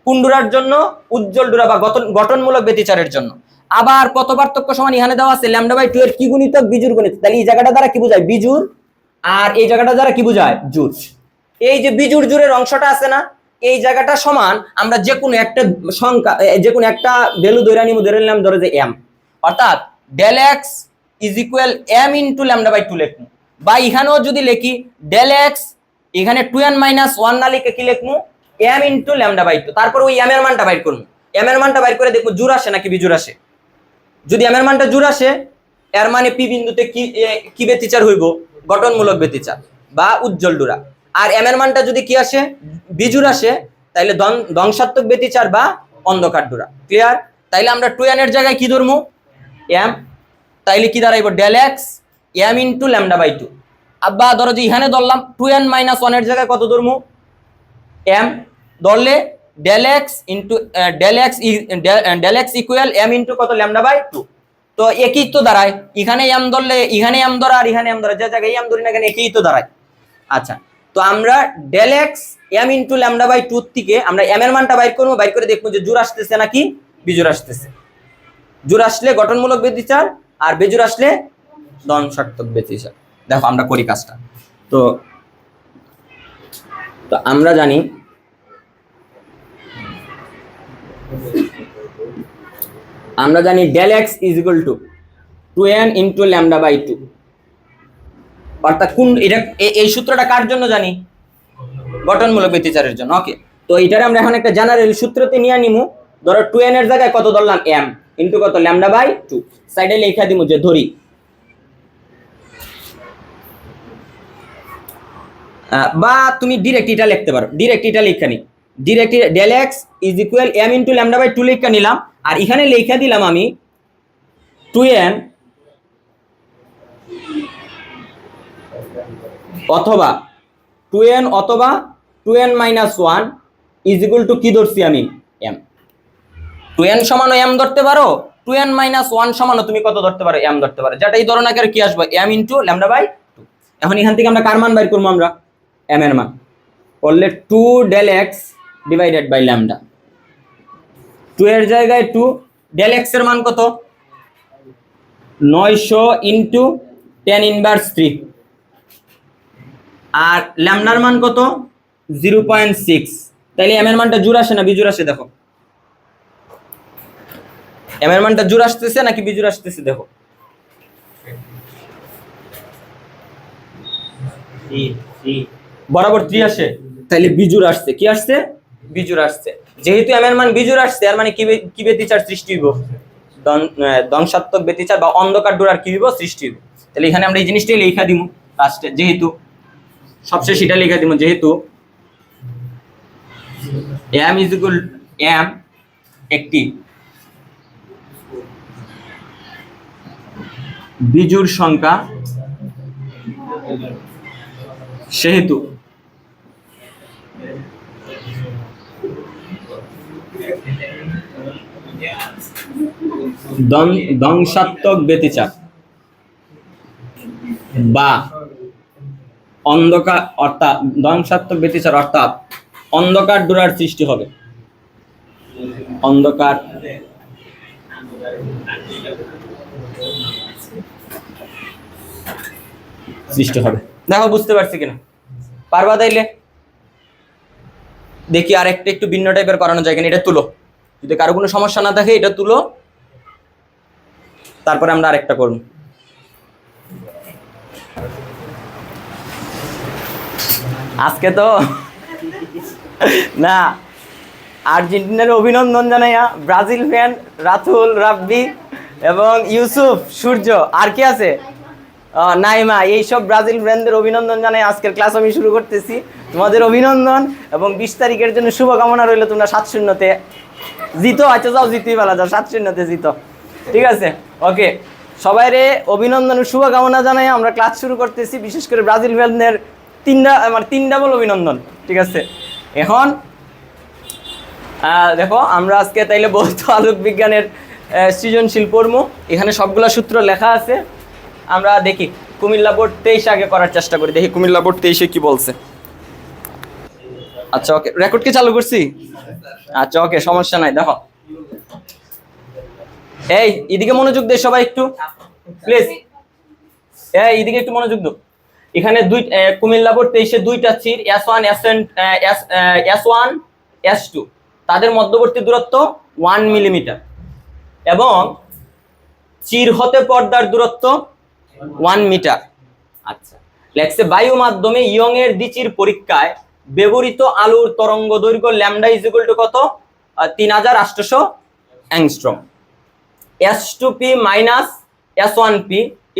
কোন ডোরার জন্য? উজ্জ্বল ডোরা বা গঠনমূলক ব্যতিচারের জন্য। আবার পথ পার্থক্য সমান এখানে দেওয়া আছে λ/2 এর কি গুণিতক? বিজোড় গুণিতক। তাহলে এই জায়গাটা দ্বারা কি বোঝায়? বিজোড়। আর এই জায়গাটা দ্বারা কি বোঝায়? জোড়। এই যে বিজোড় জোড়ের অংশটা আছে না, এই জায়গাটা সমান আমরা যে কোনো একটা সংখ্যা, যে কোনো একটা ভ্যালু ধরে নিলাম, ধরে যে m, অর্থাৎ del x is equal m into λ/2 লিখবো। বা এখানেও যদি লিখি ডেল এক্স, এখানে 2n - 1 না লিখে কি লিখবো? m into λ/2। তারপর ওই m এর মানটা বাইর করবো। m এর মানটা বাইর করে দেখবো জোড় আসে নাকি বিজোড় আসে। যদি m এর মানটা জোড় আসে, এর মানে পি বিন্দুতে কি ব্যতিচার হইব? গঠনমূলক ব্যতিচার বা উজ্জ্বল ডোরা। আর m এর মানটা যদি কি আসে? বিজোড় আসে, তাইলে ধ্বংসাত্মক ব্যতিচার বা অন্ধকার ডোরা। ক্লিয়ার? তাইলে আমরা 2n এর জায়গায় কি ধরবো? m। তাইলে কি দাঁড়াইব? Del x m into λ/2। আব্বা ধরো যে এখানে ধরলাম 2n - 1 এর জায়গায় কত ধরবো? m। ধরলে del x into del x equal m into কত? λ/2। তো একই তো দাঁড়ায়। এখানে m ধরলে এখানে m ধরা, আর এখানে m ধরা, যে জায়গায় m ধরি না কেন একই তো দাঁড়ায়। আচ্ছা, তো আমরা ডেল এক্স m ইন্টু λ/2 থেকে আমরা m এর মানটা বাইর করবো। বাইর করে দেখবো যে জোড় আসতেছে নাকি বিজোড় আসতেছে। জোড় আসলে গঠনমূলক ব্যতিচার, আর বেজোড় আসলে ধ্বংসাত্মক ব্যতিচার। দেখো আমরা করি কাজটা। তো আমরা জানি del x is equal to 2n into λ/2। অর্থাৎ কোন এটা, এই সূত্রটা কার জন্য জানি? গঠনমূলক ব্যতিচারের জন্য। ওকে, তো এটারে আমরা এখন একটা জেনারেল সূত্রতে নিয়ে নিমু। ধরো 2n এর জায়গায় কত ধরলাম? m ইন্টু কত? λ/2। সাইডে লেখা দিমু যে ধরি, বা তুমি ডিরেক্ট এটা লিখতে পারো। ডিরেক্ট এটা লেখা নি, direct del x is equal m into λ/2 লেখা নিলাম। আর এখানে লেখা দিলাম আমি 2n অথবা 2n - 1 ইজ ইকুয়াল টু কি ধরছি আমি? m। 2n সমানও m ধরতে পারো, 2n - 1 সমানও তুমি কত ধরতে পারো? m ধরতে পারো। যেটাই ধরো না কেন কি আসবে? m into λ/2। এখন এখান থেকে আমরা কার মান বাইর করবো? আমরা m এর মান করলে 2 del x divided by lambda. 2 এর জায়গায় 2, ডেল এক্স এর মান কত? 900 ইন্টু 10 ইনভার্স 3। আর ল্যামডার মান কত? 0.6। তাইলে m এর মানটা জোড় আসে না বিজোড় আসে? দেখো m এর মানটা জোড় আসতেছে নাকি বিজোড় আসতেছে? দেখো বরাবর 3 আসে, তাইলে বিজোড় আসছে। কি আসছে? বিজোড় আসছে। যেহেতু m এর মান বিজোড় আসছে, এর মানে কি ব্যতিচার সৃষ্টি হইব? ধ্বংসাত্মক ব্যতিচার বা অন্ধকার ডোরার কি হইব? সৃষ্টি হইব। তাহলে এখানে আমরা এই জিনিসটাই লেখা দিমু লাস্টে, যেহেতু সবশেষে এটা লেখা দিমু, যেহেতু m ইজ ইকুয়াল m একটি বিজোড় সংখ্যা, সেহেতু ধ্বংসাত্মক ব্যতিচার বা অন্ধকার, অর্থাৎ ধ্বংসাত্মক ব্যতিচার অর্থাৎ অন্ধকার ডোরার সৃষ্টি হবে, অন্ধকার সৃষ্টি হবে। দেখো বুঝতে পারছি কিনা, পারবা তাইলে? দেখি আর একটা একটু ভিন্ন টাইপের করানো যায় কিনা, এটা তুলো, যদি কারো কোনো সমস্যা না থাকে এটা তুলো, তারপরে আমরা আরেকটা করব। আজকে তো না, আর্জেন্টিনার অভিনন্দন জানাইয়া ব্রাজিল ফ্যান রাতুল, রাব্বি এবং ইউসুফ, সূর্য, আর কি আছে, নাইমা, এইসব ব্রাজিল ফ্যানদের অভিনন্দন জানাই আজকের ক্লাস আমি শুরু করতেছি। তোমাদের অভিনন্দন এবং 20 তারিখের জন্য শুভকামনা রইল। তোমরা 7-0-তে জিতো। আচ্ছা যাও, জিতই পালা যাও, 7-0-তে জিতো, ঠিক আছে? ওকে, সবাইরে অভিনন্দন ও শুভকামনা জানাই আমরা ক্লাস শুরু করতেছি। বিশেষ করে ব্রাজিল ফ্যানদের তিন ডাবল অভিনন্দন, ঠিক আছে? এখন দেখো আমরা আজকে তাইলে ভৌত আলোক বিজ্ঞানের সৃজনশীল পড়বো। এখানে সবগুলা সূত্র লেখা আছে। আমরা দেখি কুমিল্লা বোর্ড 23 আগে করার চেষ্টা করি, দেখি কুমিল্লা বোর্ড 23-এ কি বলছে। আচ্ছা ওকে, রেকর্ড কি চালু করছি? আচ্ছা ওকে, সমস্যা নাই। দেখো এই এদিকে মনোযোগ দে সবাই একটু প্লিজ, এই এদিকে একটু মনোযোগ দাও। এখানে কুমিল্লা বোর্ড 23-এ দুইটা চির S1 S1 S2, তাদের মধ্যবর্তী দূরত্ব 1 মিলিমিটার এবং চির হতে পর্দার দূরত্ব 1 মিটার। আচ্ছা, লেখছে বায়ু মাধ্যমে ইয়ং এর দ্বিচির পরীক্ষায় ব্যবহৃত আলোর তরঙ্গ দৈর্ঘ্য ল্যামডা ইজ ইকুয়াল টু কত? 3800 angstrom. S2p minus S1p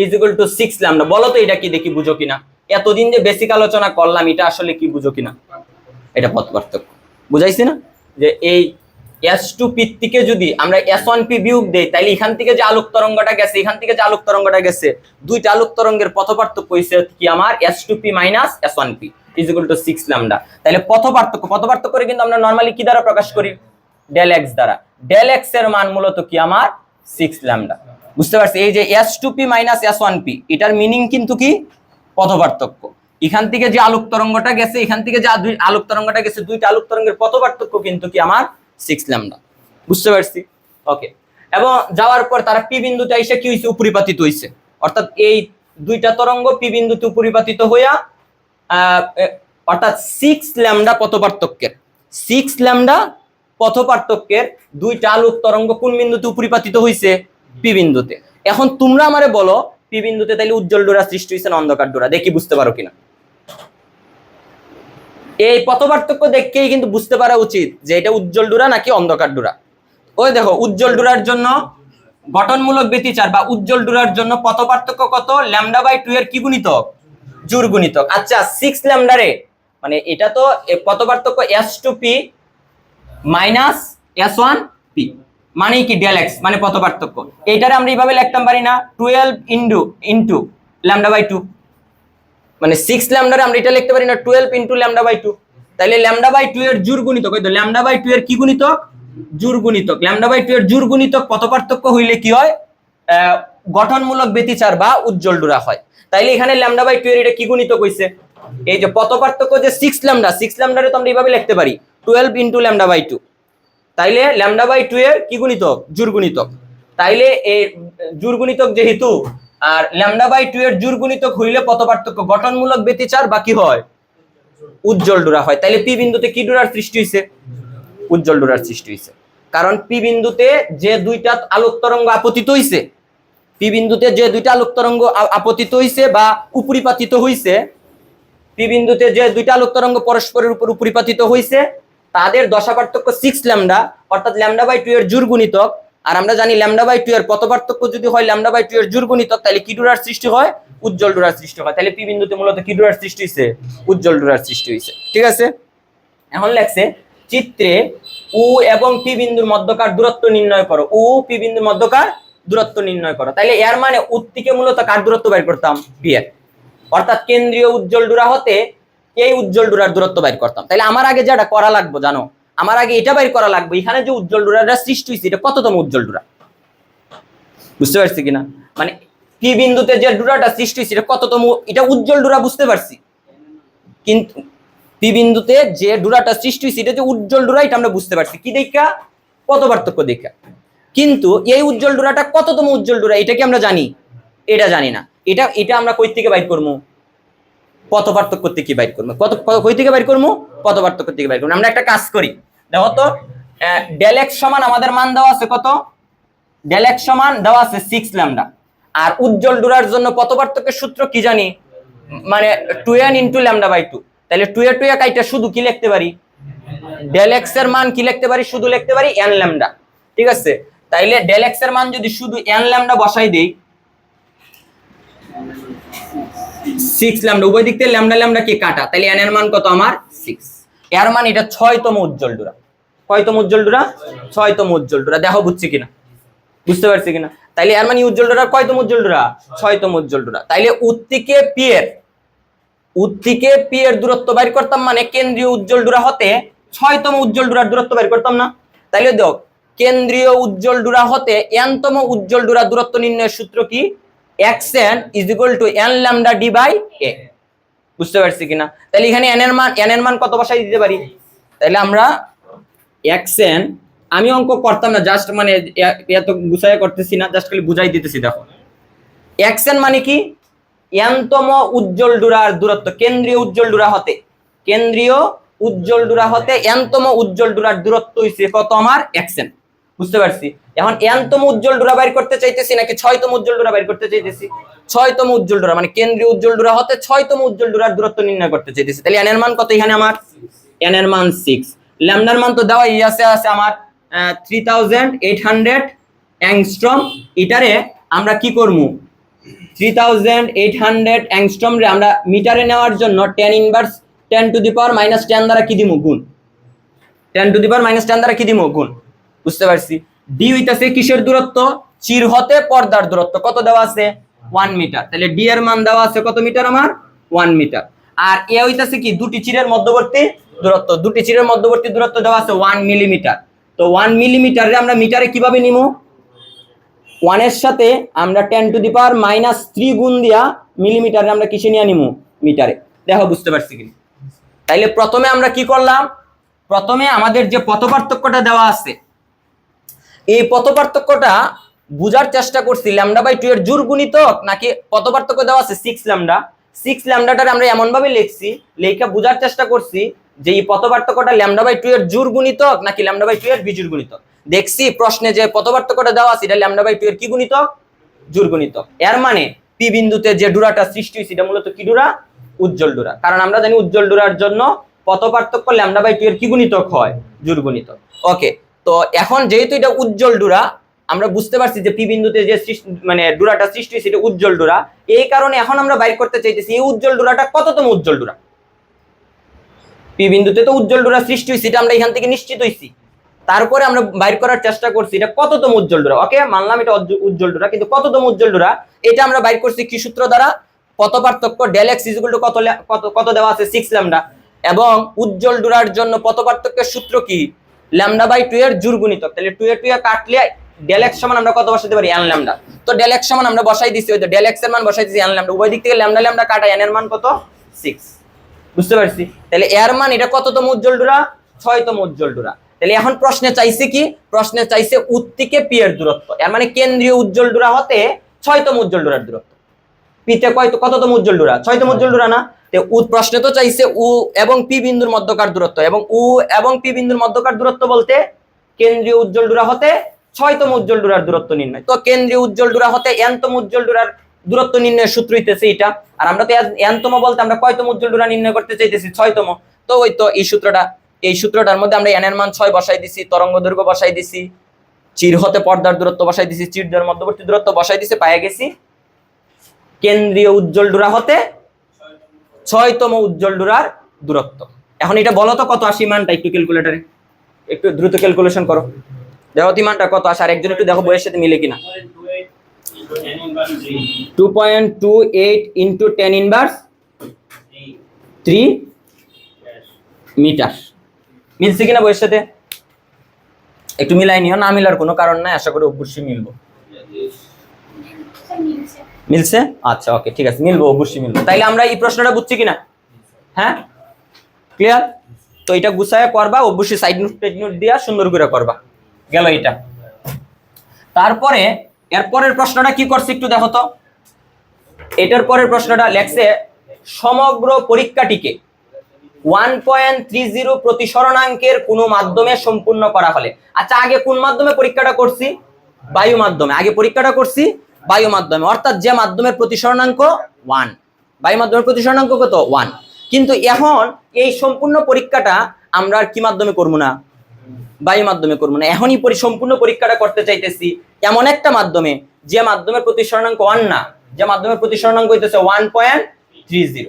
is equal two 6 lambda. বলো তো এটা কি, দেখি বুঝো কিনা। এতদিন যে বেসিক আলোচনা করলাম এটা আসলে কি বুঝো কিনা? এটা পথ পার্থক্য বুঝাইছি না? যে এই S2p থেকে যদি আমরা S1p বিয়োগ দেই, তাহলে এখান থেকে যে আলোক তরঙ্গটা গেছে, এখান থেকে যে আলোক তরঙ্গটা গেছে, দুইটা আলোক তরঙ্গের পথ পার্থক্য হইছে কি আমার S2p minus S1p is equal two 6 lambda. তাহলে পথ পার্থক্য কিন্তু আমরা নরমালি কি দ্বারা প্রকাশ করি? ডেল x দ্বারা। ডেল x এর মান মূলত কি আমার? 6 ল্যামডা। বুঝতে পারছি? এই যে S2p মাইনাস S1p, এটার মিনিং কিন্তু কি? পথ পার্থক্য। এখান থেকে যে আলোক তরঙ্গটা গেছে, এখান থেকে যে আলোক তরঙ্গটা গেছে, দুইটা আলোক তরঙ্গের পথ পার্থক্য কিন্তু কি আমার? 6 ল্যামডা। বুঝতে পারছি? ওকে, এবং যাওয়ার পর তারা পি বিন্দুতে এসে কি হইছে? উপরিপাতিত হইছে। অর্থাৎ এই দুইটা তরঙ্গ পি বিন্দুতে উপরিপাতিত হইয়া অর্থাৎ 6 ল্যামডা পথ পার্থক্যের 6 ল্যামডা পথ পার্থক্যের দুইটা আলোক তরঙ্গ কোন বিন্দুতে উপরিপাতিত হইছে? পি বিন্দুতে। এখন তোমরা আমারে বলো পি বিন্দুতে তাইলে উজ্জ্বল ডোরা সৃষ্টি হইছে না অন্ধকার ডোরা? দেখি বুঝতে পারো কিনা। এই পথ পার্থক্য দেখেই কিন্তু বুঝতে পারা উচিত যে এটা উজ্জ্বল ডোরা নাকি অন্ধকার ডোরা। ওই দেখো, উজ্জ্বল ডোরার জন্য গঠনমূলক ব্যতিচার বা উজ্জ্বল ডোরার জন্য পথ পার্থক্য কত? λ/2 এর কি গুণিতক? জোড় গুণিতক। আচ্ছা 6 ল্যামডা রে, মানে এটা তো পথ পার্থক্য S2p মাইনাস S1p, মানে কি? ডেল x, মানে পথ পার্থক্য। এইটারে আমরা এইভাবে লিখতাম পারি না? 12 ইনটু λ/2, মানে 6 ল্যামডারে আমরা এটা লিখতে পারি না 12 ইনটু λ/2। তাহলে λ/2 এর জোড় গুণিতক, ওই তো λ/2 এর কি গুণিতক? জোড় গুণিতক। λ/2 এর জোড় গুণিতক পথ পার্থক্য হইলে কি হয়? গঠনমূলক ব্যতিচার বা উজ্জ্বল ডোরা হয়। তাইলে এখানে λ/2 এর এটা কি গুণিতক হইছে? এই যে পথ পার্থক্য যে 6 ল্যামডারে তো আমরা এইভাবে লিখতে পারি 12 ইনটু λ/2। তাইলে λ/2 এর কি গুণিতক? জোড় গুণিতক। তাইলে এই জোড় গুণিতক যেহেতু, আর λ/2 এর জোড় গুণিতক হইলে পথ পার্থক্য গঠনমূলক ব্যতিচার বা কি হয়? উজ্জ্বল ডোরা হয়। তাইলে পি বিন্দুতে কি ডোরার সৃষ্টি হইছে? উজ্জ্বল ডোরার সৃষ্টি হইছে। কারণ পি বিন্দুতে যে দুইটা আলোক তরঙ্গ আপতিত হইছে, পি বিন্দুতে যে দুইটা আলোক তরঙ্গ আপতিত হইছে বা উপরিপাতিত হইছে, পি বিন্দুতে যে দুইটা আলোক তরঙ্গ পরস্পরের উপর উপরিপাতিত হইছে, তাদের দশা পার্থক্য 6 ল্যামডা, অর্থাৎ λ/2 এর জোড় গুণিতক। আর আমরা জানি λ/2 এর পথ পার্থক্য যদি হয় λ/2 এর জোড় গুণিতক, তাহলে কি ডোরার সৃষ্টি হয়? উজ্জ্বল ডোরার সৃষ্টি হয়। তাহলে পি বিন্দুতে মূলত কি ডোরার সৃষ্টি হইছে? উজ্জ্বল ডোরার সৃষ্টি হইছে। ঠিক আছে, এখন লেখছে চিত্রে উ এবং পি বিন্দুর মধ্যকার দূরত্ব নির্ণয় করো। উ পি বিন্দুর মধ্যকার দূরত্ব নির্ণয় করো। তাইলে এর মানে উ থেকে মূলত কার দূরত্ব বের করতাম? পি এর। অর্থাৎ কেন্দ্রীয় উজ্জ্বল ডোরা হতে এই উজ্জ্বল ডোরার দূরত্ব বের করতাম। তাইলে আমার আগে যেটা করা লাগবে জানো, আমার আগে এটা বের করা লাগবে এখানে যে উজ্জ্বল ডোরাটা সৃষ্টি হইছে এটা কততম উজ্জ্বল ডোরা। বুঝতে পারছি কিনা? মানে পি বিন্দুতে যে ডোরাটা সৃষ্টি হইছে এটা কততম, এটা উজ্জ্বল ডোরা বুঝতে পারছি, কিন্তু পি বিন্দুতে যে ডুরাটা সৃষ্টি হয়েছে এটা যে উজ্জ্বল ডুরা এটা আমরা বুঝতে পারছি কি দেখা, পথ পার্থক্য দেখা। কিন্তু এই উজ্জ্বল ডুরাটা কততম উজ্জ্বল ডুরা এটা কি আমরা জানি? এটা জানি না। এটা আমরা কই থেকে বাইর করবো? পথ পার্থক্য থেকে বাইর করবো। কই থেকে বাইর করবো? পথ পার্থক্য থেকে বাইর করবো। আমরা একটা কাজ করি, দেখো তো ডেল এক্স সমান আমাদের মান দেওয়া আছে কত? ডেল এক্স সমান দেওয়া আছে 6 ল্যামডা। আর উজ্জ্বল ডুরার জন্য পথ পার্থক্যের সূত্র কি জানি? মানে 2n ইন্টু ল্যামডা বাই 2। তাহলে 2 এ কাইটা শুধু কি লিখতে পারি? ডেল এক্স এর মান কি লিখতে পারি? শুধু লিখতে পারি n ল্যামডা। ঠিক আছে, তাইলে ডেল এক্স এর মান যদি শুধু n ল্যামডা বসাই দেই, 6 ল্যামডা, উভয় দিক থেকে ল্যামডা ল্যামডা কি কাটা, তাহলে n এর মান কত আমার? 6। এর মান এটা 6তম উজ্জ্বল ডুরা। কয়তম উজ্জ্বল ডুরা? 6তম উজ্জ্বল ডুরা। দেখো বুঝছি কিনা, বুঝতে পারছি কিনা? তাইলে এর মানে উজ্জ্বল ডুরা কয়তম উজ্জ্বল ডুরা? 6তম উজ্জ্বল ডুরা। তাইলে উৎতিকে পি এর দূরত্ব বাইর করতাম, মানে কেন্দ্রীয় উজ্জ্বল ডুরা হতে 6তম উজ্জ্বল ডুরার দূরত্ব বাইর করতাম না? তাইলে দেখ, কেন্দ্রীয় উজ্জ্বল ডুরা হতে nতম উজ্জ্বল ডুরা দূরত্ব নির্ণয়ের সূত্র কি? xn = n lambda d by a। বুঝতে পারছি কিনা? তাহলে এখানে n এর মান কত বসাই দিতে পারি? তাহলে আমরা xn, আমি অঙ্ক করতাম না, জাস্ট মানে এত গুছাইয়া করতেছি না, জাস্ট খালি বুঝাই দিতেছি। দেখো xn মানে কি? nতম উজ্জ্বল ডুরার দূরত্ব, কেন্দ্রীয় উজ্জ্বল ডুরা হতে nতম উজ্জ্বল ডুরার দূরত্ব হইছে কত আমার? xn। বুঝতে পারছি। এখন nতম উজ্জ্বল ডুরা বাইর করতে চাইতেছি নাকি 6তম উজ্জ্বল ডুরা বাইর করতে চাইতেছি? 6তম উজ্জ্বল ডুরা, মানে কেন্দ্রীয় উজ্জ্বল ডুরা হতে 6তম উজ্জ্বল ডুরার দূরত্ব নির্ণয় করতে চাইতেছি। তাহলে n এর মান কত এখানে আমার? n এর মান 6। ল্যামডার মান তো দেওয়াই আছে আমার 3800 অ্যাংস্ট্রম। এটারে আমরা কি করব? 3800 অ্যাংস্ট্রম রে আমরা মিটারে নেওয়ার জন্য tan ইনভার্স 10⁻⁻10 দ্বারা কি দিমু? গুণ। 10⁻⁻10 দ্বারা কি দিমু? গুণ। বুঝতে পারছি। ডি হইতাছে কিসের দূরত্ব? চির হতে পর্দার দূরত্ব। কত দেওয়া আছে? 1 মিটার। তাহলে ডি এর মান দেওয়া আছে কত মিটার আমার? 1 মিটার। আর এ হইতাছে কি? দুটি চিরের মধ্যবর্তী দূরত্ব। দুটি চিরের মধ্যবর্তী দূরত্ব দেওয়া আছে 1 মিলিমিটার। তো 1 মিলিমিটারে আমরা মিটারে কিভাবে নিমু? 1 এর সাথে আমরা 10⁻³ গুণ দিয়া মিলিমিটারে আমরা কিসে নিয়ে নিমু? মিটারে। দেখো বুঝতে পারছি কি? তাইলে প্রথমে আমরা কি করলাম? প্রথমে আমাদের যে পথ পার্থক্যটা দেওয়া আছে, এই পথ পার্থক্যটা বুঝার চেষ্টা করছি λ/2 এর জোড় গুণিতক নাকি পথ পার্থক্য দেওয়া আছে 6 ল্যামডা। 6 ল্যামডাটারে আমরা এমন ভাবে লিখছি, লেখা বুঝার চেষ্টা করছি যে এই পথ পার্থক্যটা λ/2 এর জোড় গুণিতক নাকি λ/2 এর বিজোড় গুণিতক। দেখছি প্রশ্নে যে পথ পার্থক্যটা দেওয়া আছে এটা λ/2 এর কি গুণিতক? জোড় গুণিতক। এর মানে পি বিন্দুতে যে ডুরাটা সৃষ্টি হয়েছে এটা মূলত কি ডুরা? উজ্জ্বল ডুরা। কারণ আমরা জানি উজ্জ্বল ডুরার জন্য পথ পার্থক্য λ/2 এর কি গুণিতক হয়? জোড় গুণিতক। ওকে, তো এখন যেহেতু এটা উজ্জ্বল ডুরা, আমরা বুঝতে পারছি যে পি বিন্দুতে যে মানে ডুরাটা সৃষ্টি হয়েছে এটা উজ্জ্বল ডুরা। এই কারণে এখন আমরা বাইর করতে চাইতেছি এই উজ্জ্বল ডুরাটা কততম উজ্জ্বল ডুরা। পি বিন্দুতে তো উজ্জ্বল ডুরা সৃষ্টি হয়েছে, এটা আমরা এখান থেকে নিশ্চিত হইছি। তারপরে আমরা বাইর করার চেষ্টা করছি এটা কততম উজ্জ্বল ডুরা। ওকে, মানলাম এটা উজ্জ্বল ডুরা, কিন্তু কততম উজ্জ্বল ডুরা এটা আমরা বাইর করছি কি সূত্র দ্বারা? পথ পার্থক্য ডেল এক্স = কত দেওয়া আছে? 6 ল্যামডা। এবং উজ্জ্বল ডুরার জন্য পথ পার্থক্যের সূত্র কি? λ/2 এর জোড় গুণিতক। তাহলে 2 এ কাটলে ডেল এক্স সমান আমরা কত বসাতে পারি? n lambda. তো ডেল এক্স সমান আমরা বসাই দিছি, ওই তো ডেল এক্স এর মান বসাই দিছি n ল্যামডা। উভয় দিক থেকে ল্যামডা ল্যামডা কাটা, n এর মান কত? 6। বুঝতে পারছি। তাহলে এর মান এটা কততম উজ্জ্বল ডুরা? 6তম উজ্জ্বল ডুরা। তাহলে এখন প্রশ্নে চাইছে কি? প্রশ্নে চাইছে উৎতিকে পি এর দূরত্ব। এর মানে কেন্দ্রীয় উজ্জ্বল ডুরা হতে 6তম উজ্জ্বল ডুরার দূরত্ব। পিতে কততম উজ্জ্বল ডুরা? 6তম উজ্জ্বল ডুরা না? প্রশ্নে তো চাইছে উ এবং পি বিন্দুর মধ্যকার দূরত্ব, এবং উ এবং পি বিন্দুর মধ্যকার দূরত্ব বলতে কেন্দ্রীয় উজ্জ্বল ডুরা হতে 6তম উজ্জ্বল ডুরার দূরত্ব নির্ণয়। তো কেন্দ্রীয় উজ্জ্বল ডুরা হতে nতম উজ্জ্বল ডুরার দূরত্ব নির্ণয়ের সূত্র হইতেছে এটা। আর আমরা তো nতম বলতে আমরা কয়তম উজ্জ্বল ডুরা নির্ণয় করতে চাইতেছি? 6তম। তো ওই তো এই সূত্রটার মধ্যে আমরা n এর মান 6 বসাই দিছি, তরঙ্গ দৈর্ঘ্য বসাই দিছি, চির হতে পর্দার দূরত্ব বসাই দিছি, চির দ্বয়ের মধ্যবর্তী দূরত্ব বসাই দিছি, পাইয়া গেছি কেন্দ্রীয় উজ্জ্বল ডুরা হতে 6তম উজ্জ্বল ডুরার দূরত্ব। এখন এটা বলো তো কত আসি মানটা? একটু ক্যালকুলেটরে একটু দ্রুত ক্যালকুলেশন করো, দেখো মানটা কত আসে। আর একজন একটু দেখো বইয়ের সাথে মিলে কিনা। 2.28 ইন্টু 10⁻³ মিটার। মিলছে কিনা বইয়ের সাথে? একটু মিলাই নিও, না মিলার কোনো কারণ নাই, আশা করি অবশ্যই মিলবো। মিলছে? আচ্ছা, ওকে, ঠিক আছে, মিলবো, অবশ্যই মিলবো। তাইলে আমরা এই প্রশ্নটা বুঝছি কিনা? হ্যাঁ, ক্লিয়ার? তো এটা গুছায় করবা, অবশ্যই সাইড নোট পেজ নোট দিয়া সুন্দর করে করবা। গেল এটা। তারপরে এরপরের প্রশ্নটা কি করছে একটু দেখো তো। এটার পরের প্রশ্নটা লেখছে সমগ্র পরীক্ষাটিকে 1.30 প্রতিসরণাঙ্কের কোন মাধ্যমে সম্পূর্ণ করা হলে। আচ্ছা, আগে কোন মাধ্যমে পরীক্ষাটা করছি? বায়ু মাধ্যমে। আগে পরীক্ষাটা করছি বায়ু মাধ্যমে, অর্থাৎ যে মাধ্যমের প্রতিসরণাঙ্ক 1। বায়ু মাধ্যমের প্রতিসরণাঙ্ক কত? 1। কিন্তু এখন এই সম্পূর্ণ পরীক্ষাটা আমরা কি মাধ্যমে করবো না? বায়ু মাধ্যমে করবো না। এখনই সম্পূর্ণ পরীক্ষাটা করতে চাইতেছি এমন একটা মাধ্যমে যে মাধ্যমের প্রতিসরণাঙ্ক 1 না, যে মাধ্যমের প্রতিসরণাঙ্ক হইতেছে 1.30।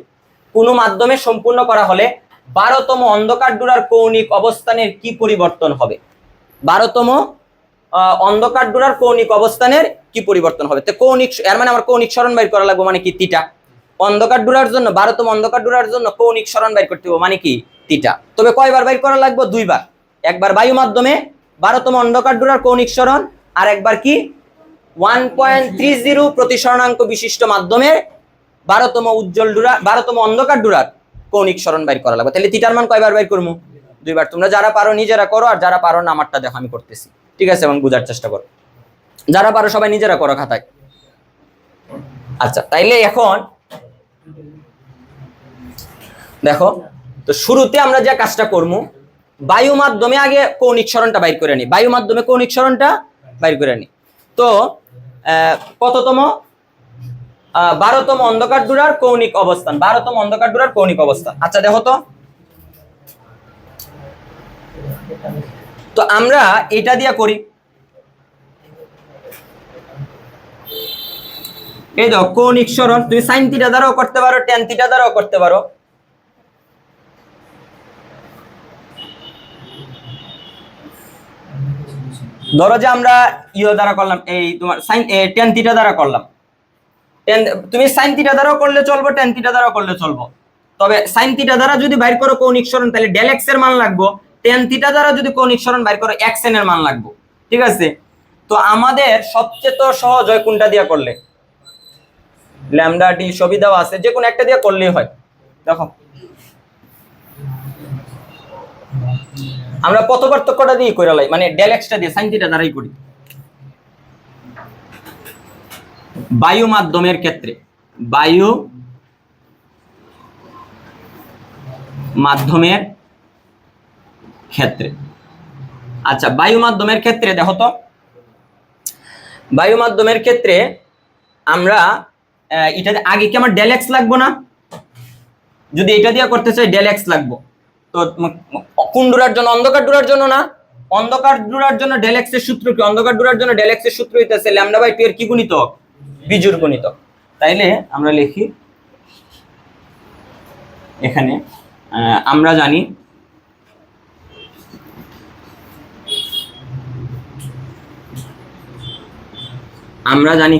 কোন মাধ্যমে সম্পূর্ণ করা হলে 12তম অন্ধকার ডোরার কৌণিক অবস্থানের কি পরিবর্তন হবে? 12তম অন্ধকার ডোরার কৌণিক অবস্থানের কি পরিবর্তন হবে? তো কৌণিক, এর মানে আমার কৌণিক সরণ বাইর করা লাগবে, মানে কি? থিটা। অন্ধকার ডোরার জন্য, 12তম অন্ধকার ডোরার জন্য কৌণিক সরণ বাইর করতে হবে, মানে কি? থিটা। তবে কয়বার বাইর করা লাগবে? 2 বার। একবার বায়ু মাধ্যমে 12তম অন্ধকার ডোরার কৌণিক সরণ, আর একবার কি 1.30 প্রতিসরণাঙ্ক বিশিষ্ট মাধ্যমে 12তম উজ্জ্বল ডোরা, 12তম অন্ধকার ডোরার কৌণিক সরণ বাইর করা লাগবে। তাহলে থিটার মান কয়বার বাইর করবো? 2 বার। তোমরা যারা পারো নিজেরা করো, আর যারা পারো না আমারটা দেখো আমি করতেছি, ঠিক আছে? এবং বোঝার চেষ্টা করো। যারা পারো সবাই নিজেরা করো খাতায়। আচ্ছা, তাইলে এখন দেখো তো, শুরুতে আমরা যে কাজটা করবো, বায়ু মাধ্যমে আগে কৌণিক সরণটা বাইর করে নি। বায়ু মাধ্যমে কৌণিক সরণটা বাইর করে নি। তো কততম? 12তম অন্ধকার ডোরার কৌণিক অবস্থান। 12তম অন্ধকার ডোরার কৌণিক অবস্থান। আচ্ছা দেখো তো, তো আমরা এটা দিয়া করি। এই দেখো কৌণিক সরণ, তুমি সাইন থিটা দ্বারাও করতে পারো, ট্যান থিটা দ্বারাও করতে পারো। ধরো যে আমরা দ্বারা করলাম, এই তোমার সাইন ট্যান থিটা দ্বারা করলাম। তুমি সাইন থিটা দ্বারাও করলে চলবো, ট্যান থিটা দ্বারাও করলে চলবো। তবে সাইন থিটা দ্বারা যদি বাইর করো কৌণিক সরণ, তাহলে ডেল এক্স এর মান লাগবো। ট্যান থিটা দ্বারা যদি কৌণিক সরণ বাইর করো, এক্স এন এর মান লাগবো, ঠিক আছে? তো আমাদের সবচেয়ে তো সহজ হয় কোনটা দিয়ে করলে? ল্যামডা ডি সবই দেওয়া আছে, যে কোনো একটা দিয়ে করলেই হয়। দেখো আমরা পথ পার্থক্যটা দিয়ে করে লাই, মানে ডেল এক্সটা দিয়ে সাইন থিটা দ্বারাই করি। বায়ু মাধ্যমের ক্ষেত্রে, বায়ু মাধ্যমের ক্ষেত্রে, আচ্ছা বায়ু মাধ্যমের ক্ষেত্রে দেখো তো, বায়ু মাধ্যমের ক্ষেত্রে আমরা এটা আগে কি আমার ডেল এক্স লাগবো না? যদি এটা দিয়ে করতে চাই ডেল এক্স লাগবো। তো কোন ডোরার জন্য? অন্ধকার ডোরার জন্য না? অন্ধকার ডোরার জন্য ডেল এক্স এর সূত্র কি? অন্ধকার ডোরার জন্য ডেল এক্স এর সূত্র হইতাছে ল্যামডা বাই 2 এর কি গুণিতক? বিজোড় গুণিতক। তাইলে আমরা লিখি এখানে, আমরা জানি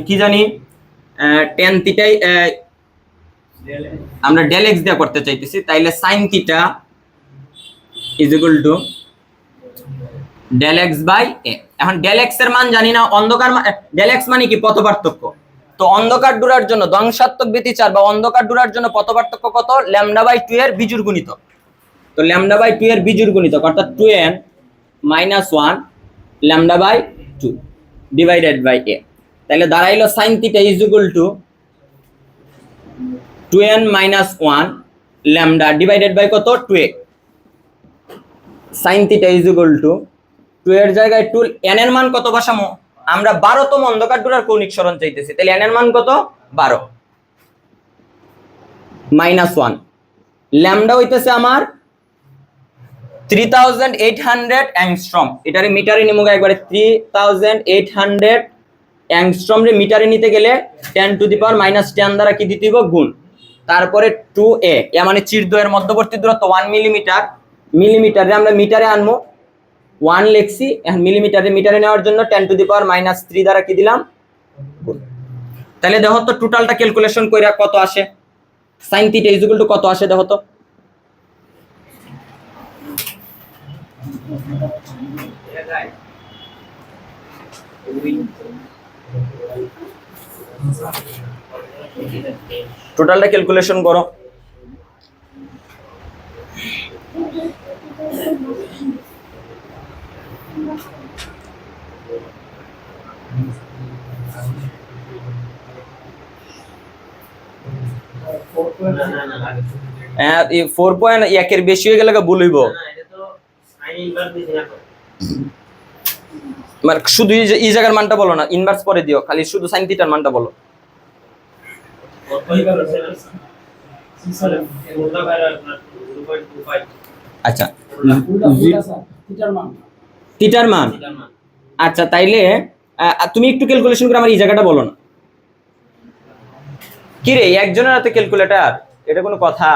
কি জানি? ট্যান থিটাই আমরা ডেল এক্স দিয়ে করতে চাইতেছি, তাইলে sine theta is equal to del x by a. এখন ডেল এক্স এর মান জানি না, অন্ধকার ডেল এক্স মানে কি? পথ পার্থক্য। তো অন্ধকার ডোরার জন্য ধ্বংসাত্মক ব্যতিচার বা অন্ধকার ডোরার জন্য পথ পার্থক্য কত? ল্যামডা বাই 2 এর বিজোড় গুণিতক। তো ল্যামডা বাই 2 এর বিজোড় গুণিতক অর্থাৎ 2n - 1 lambda by 2 divided by a। তাহলে দাঁড়াইলো sine theta is equal to 2n - 1 lambda divided by কত? 2a। Sine theta is equal to 2 এর জায়গায় 2, n এর মান কত বসামো? আমরা 12তম অন্ধকার ডোরার কৌণিক সরণ চাইতেছি, তাহলে n এর মান কত? 12 - 1 ল্যামডা হইতেছে আমার 3800 অ্যাংস্ট্রম। এটারে মিটারে নিমুগা একবারে 3800 অ্যাংস্ট্রম রে মিটারে নিতে গেলে 10⁻⁻10 দ্বারা কি দিতে হবে? গুণ। তারপরে 2a, এ মানে চিরদ্বয়ের মধ্যবর্তী দূরত্ব 1 মিলিমিটার। মিলিমিটারে আমরা মিটারে আনবো, 1 লিখছি। এখন মিলিমিটারে মিটারে নেওয়ার জন্য 10⁻³ দ্বারা কি দিলাম? গুণ। তাহলে দেখো তো টোটালটা ক্যালকুলেশন কইরা কত আসে? Sign theta is equal to কত আসে দেখো তো? টোটালটা ক্যালকুলেশন করো। এই 4.1 এর বেশি হয়ে গেলে ভুল হইব। মানে শুধু এই জায়গার মানটা বলো না, ইনভার্স পরে দিও, খালি শুধু sin থিটার মানটা বলো। আচ্ছা থিটার মান, আচ্ছা তাইলে তুমি একটু ক্যালকুলেশন করে আমার এই জায়গাটা বলো না। কি রে একজনের হাতে ক্যালকুলেটর, এটা কোনো কথা?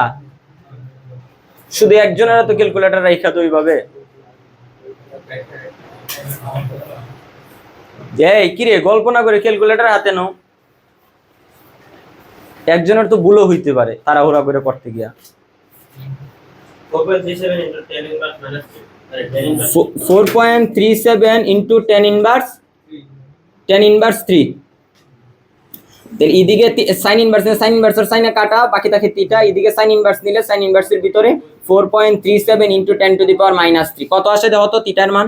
শুধু একজনের হাতে ক্যালকুলেটর রাইখা তো ওইভাবে? এই কি রে গল্প না করে ক্যালকুলেটর হাতে নাও, একজনের তো ভুলও হইতে পারে তাড়াহুড়া করে করতে গিয়া। 4.37 ইন্টু 10 ইনভার্স 3। এইদিকে সাইন ইনভার্স সাইন ইনভার্সের সাইনে কাটা, বাকি থাকে থিটা। এইদিকে সাইন ইনভার্স নিলে সাইন ইনভার্সের ভিতরে 4.37 ইন্টু 10 টু দি পাওয়ার -3 কত আসে দেখো তো থিটার মান?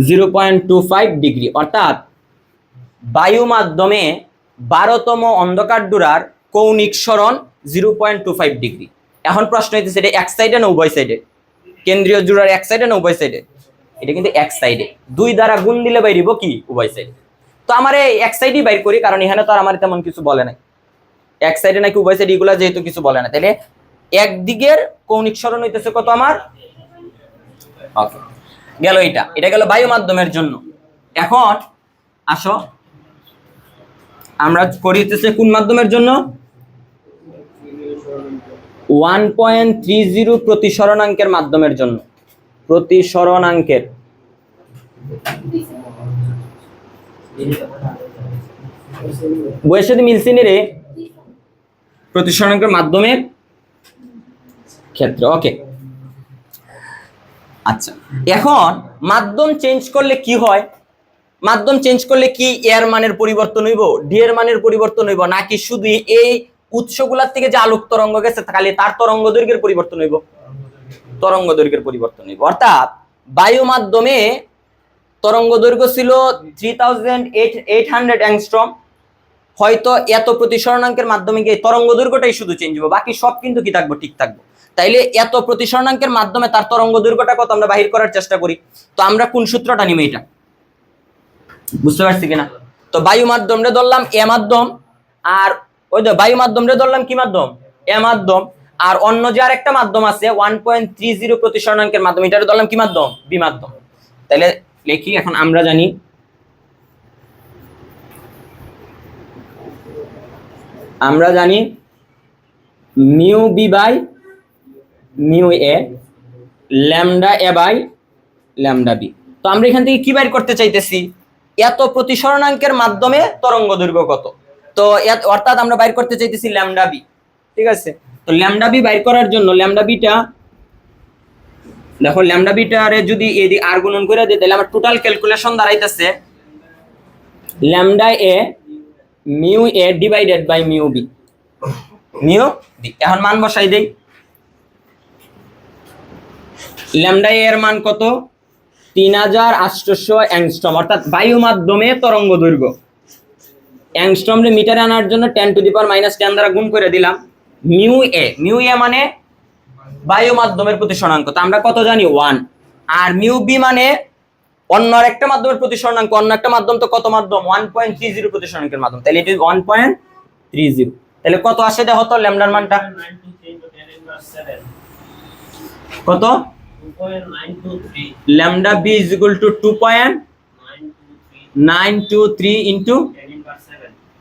0.25 ডিগ্রি। অর্থাৎ বায়ু মাধ্যমে 12তম অন্ধকার ডোরার কৌণিক সরণ 0.25 ডিগ্রি। এখন প্রশ্ন হইতেছে এটা এক সাইডে না উভয় সাইডে? কেন্দ্রীয় জোড়ার এক সাইডে না উভয় সাইডে? এটা কিন্তু এক সাইডে, 2 দ্বারা গুণ দিলে বাইরিব কি উভয় সাইডে। তো আমার এক সাইডই বাইর করি, কারণ এখানে তো আর আমার তেমন কিছু বলে নাই, এক সাইডে নাকি উভয় সাইডে এগুলা যেহেতু কিছু বলে না, তাহলে একদিকের কৌণিক সরণ হইতেছে কত আমার? ওকে গেল, এটা গেল বায়ু মাধ্যমের জন্য। এখন আসো আমরা করি হইতেছে কোন মাধ্যমের জন্য? 1.30 প্রতিসরণাঙ্কের মাধ্যমের জন্য। প্রতিসরণাঙ্কের বইয়ের সাথে মিলছে রে প্রতিসরণাঙ্কের মাধ্যমের ক্ষেত্রে। ওকে আচ্ছা, এখন মাধ্যম চেঞ্জ করলে কি হয়? মাধ্যম চেঞ্জ করলে কি এর মানের পরিবর্তন হইব, ডি এর মানের পরিবর্তন হইব, নাকি শুধু এই উৎসগুলার থেকে যে আলোক তরঙ্গ গেছে খালি তার তরঙ্গ দৈর্ঘ্যের পরিবর্তন হইব? তরঙ্গ দৈর্ঘ্যের পরিবর্তন হইব। অর্থাৎ বায়ু মাধ্যমে তরঙ্গ দৈর্ঘ্য ছিল 3800 অ্যাংস্ট্রম, হয়তো এত প্রতিসরণাঙ্কের মাধ্যমে গিয়ে তরঙ্গ দৈর্ঘ্যটাই শুধু চেঞ্জ হবে, বাকি সব কিন্তু কি থাকবো, ঠিক থাকবো। তাইলে এত প্রতিসরণাঙ্কের মাধ্যমে তার তরঙ্গ দৈর্ঘ্যটা কত আমরা বাহির করার চেষ্টা করি। তো আমরা কোন সূত্রটা নিব এটা বুঝতে পারছি কিনা? তো বায়ু মাধ্যমরে ধরলাম এ মাধ্যম, আর ওই যে বায়ু মাধ্যমরে ধরলাম কি মাধ্যম? এ মাধ্যম। আর অন্য যে আরেকটা মাধ্যম আছে 1.30 প্রতিসরণাঙ্কের মাধ্যম, এটা ধরলাম কি মাধ্যম? বি মাধ্যম। তাহলে লিখি, এখন আমরা জানি mu B by mu A, lambda A by lambda B. তো আমরা এখান থেকে কি বাইর করতে চাইতেছি? এত প্রতিসরণাঙ্কের মাধ্যমে তরঙ্গ দৈর্ঘ্য কত। তো অর্থাৎ আমরা বাইর করতে চাইতেছি ল্যামডা বি, ঠিক আছে? তো ল্যামডা বি বাইর করার জন্য ল্যামডা বিটা দেখো, ল্যামডা বিটারে যদি এদি আর গুণন করে দিই তাহলে আমার টোটাল ক্যালকুলেশন দাঁড়াইতেছে lambda A mu a divided by mu b. Mu b এখন মান বসাই দেই। ল্যামডা এর মান কত? 3800 অ্যাংস্ট্রম। অর্থাৎ বায়ু মাধ্যমে তরঙ্গ দৈর্ঘ্য, অ্যাংস্ট্রম রে মিটারে আনার জন্য 10 টু দি পাওয়ার -10 দ্বারা গুণ করে দিলাম। মিউ এ মানে বায়ু মাধ্যমের প্রতিসরণাঙ্ক, তো আমরা কত জানি? 1। আর মিউ বি মানে অন্য একটা মাধ্যমের প্রতিসরণাঙ্ক, অন্য একটা মাধ্যম তো কত মাধ্যম? 1.30 প্রতিসরণাঙ্কের মাধ্যম। তাহলে এটা 1.30, তাহলে কত আসে দেখো তো ল্যামডার মানটা কত? Lambda B is equal to 2.923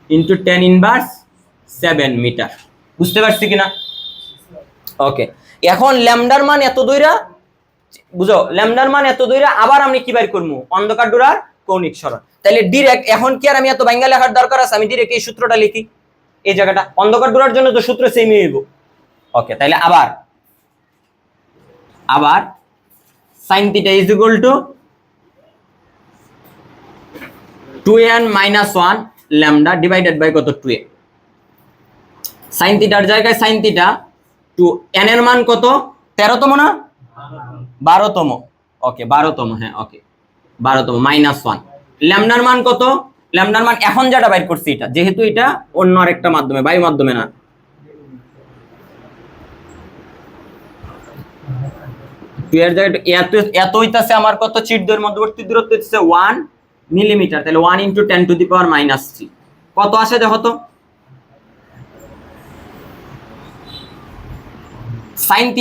into 10 inverse 7 metre. বুঝতে পারছি কিনা? ওকে, এখন ল্যামডার মান এত দূরা বুঝো, ল্যামডার মান এত দূরা আবার আমি কি বের করব? অন্ধকার ডোরার কৌণিক সরণ। তাহলে ডাইরেক্ট এখন কি আর আমি এত বাংলা লেখার দরকার আছে? আমি ডাইরেক্ট এই সূত্রটা লিখি, এই জায়গাটা অন্ধকার ডোরার জন্য তো সূত্র সেমই হইব। ওকে, তাহলে আবার sin theta is equal to 2n - 1 lambda divided by কত? 2a। sin থিটার জায়গায় sin থিটা 2n এর মান কত? 13তম না 12তম? ওকে 12তম, হ্যাঁ ওকে 12তম -1। ল্যামডার মান কত? ল্যামডার মান এখন যেটা বাইর করছি এটা, যেহেতু এটা অন্য আরেকটা মাধ্যমে, বায়ু মাধ্যমে না। এর জায়গায় এত হইতাছে আমার কত, চিট দ্বয়ের মধ্যবর্তী দূরত্ব হচ্ছে 1 মিলিমিটার, তাহলে 1 × 10⁻³ কত আসে দেখো তো। sin θ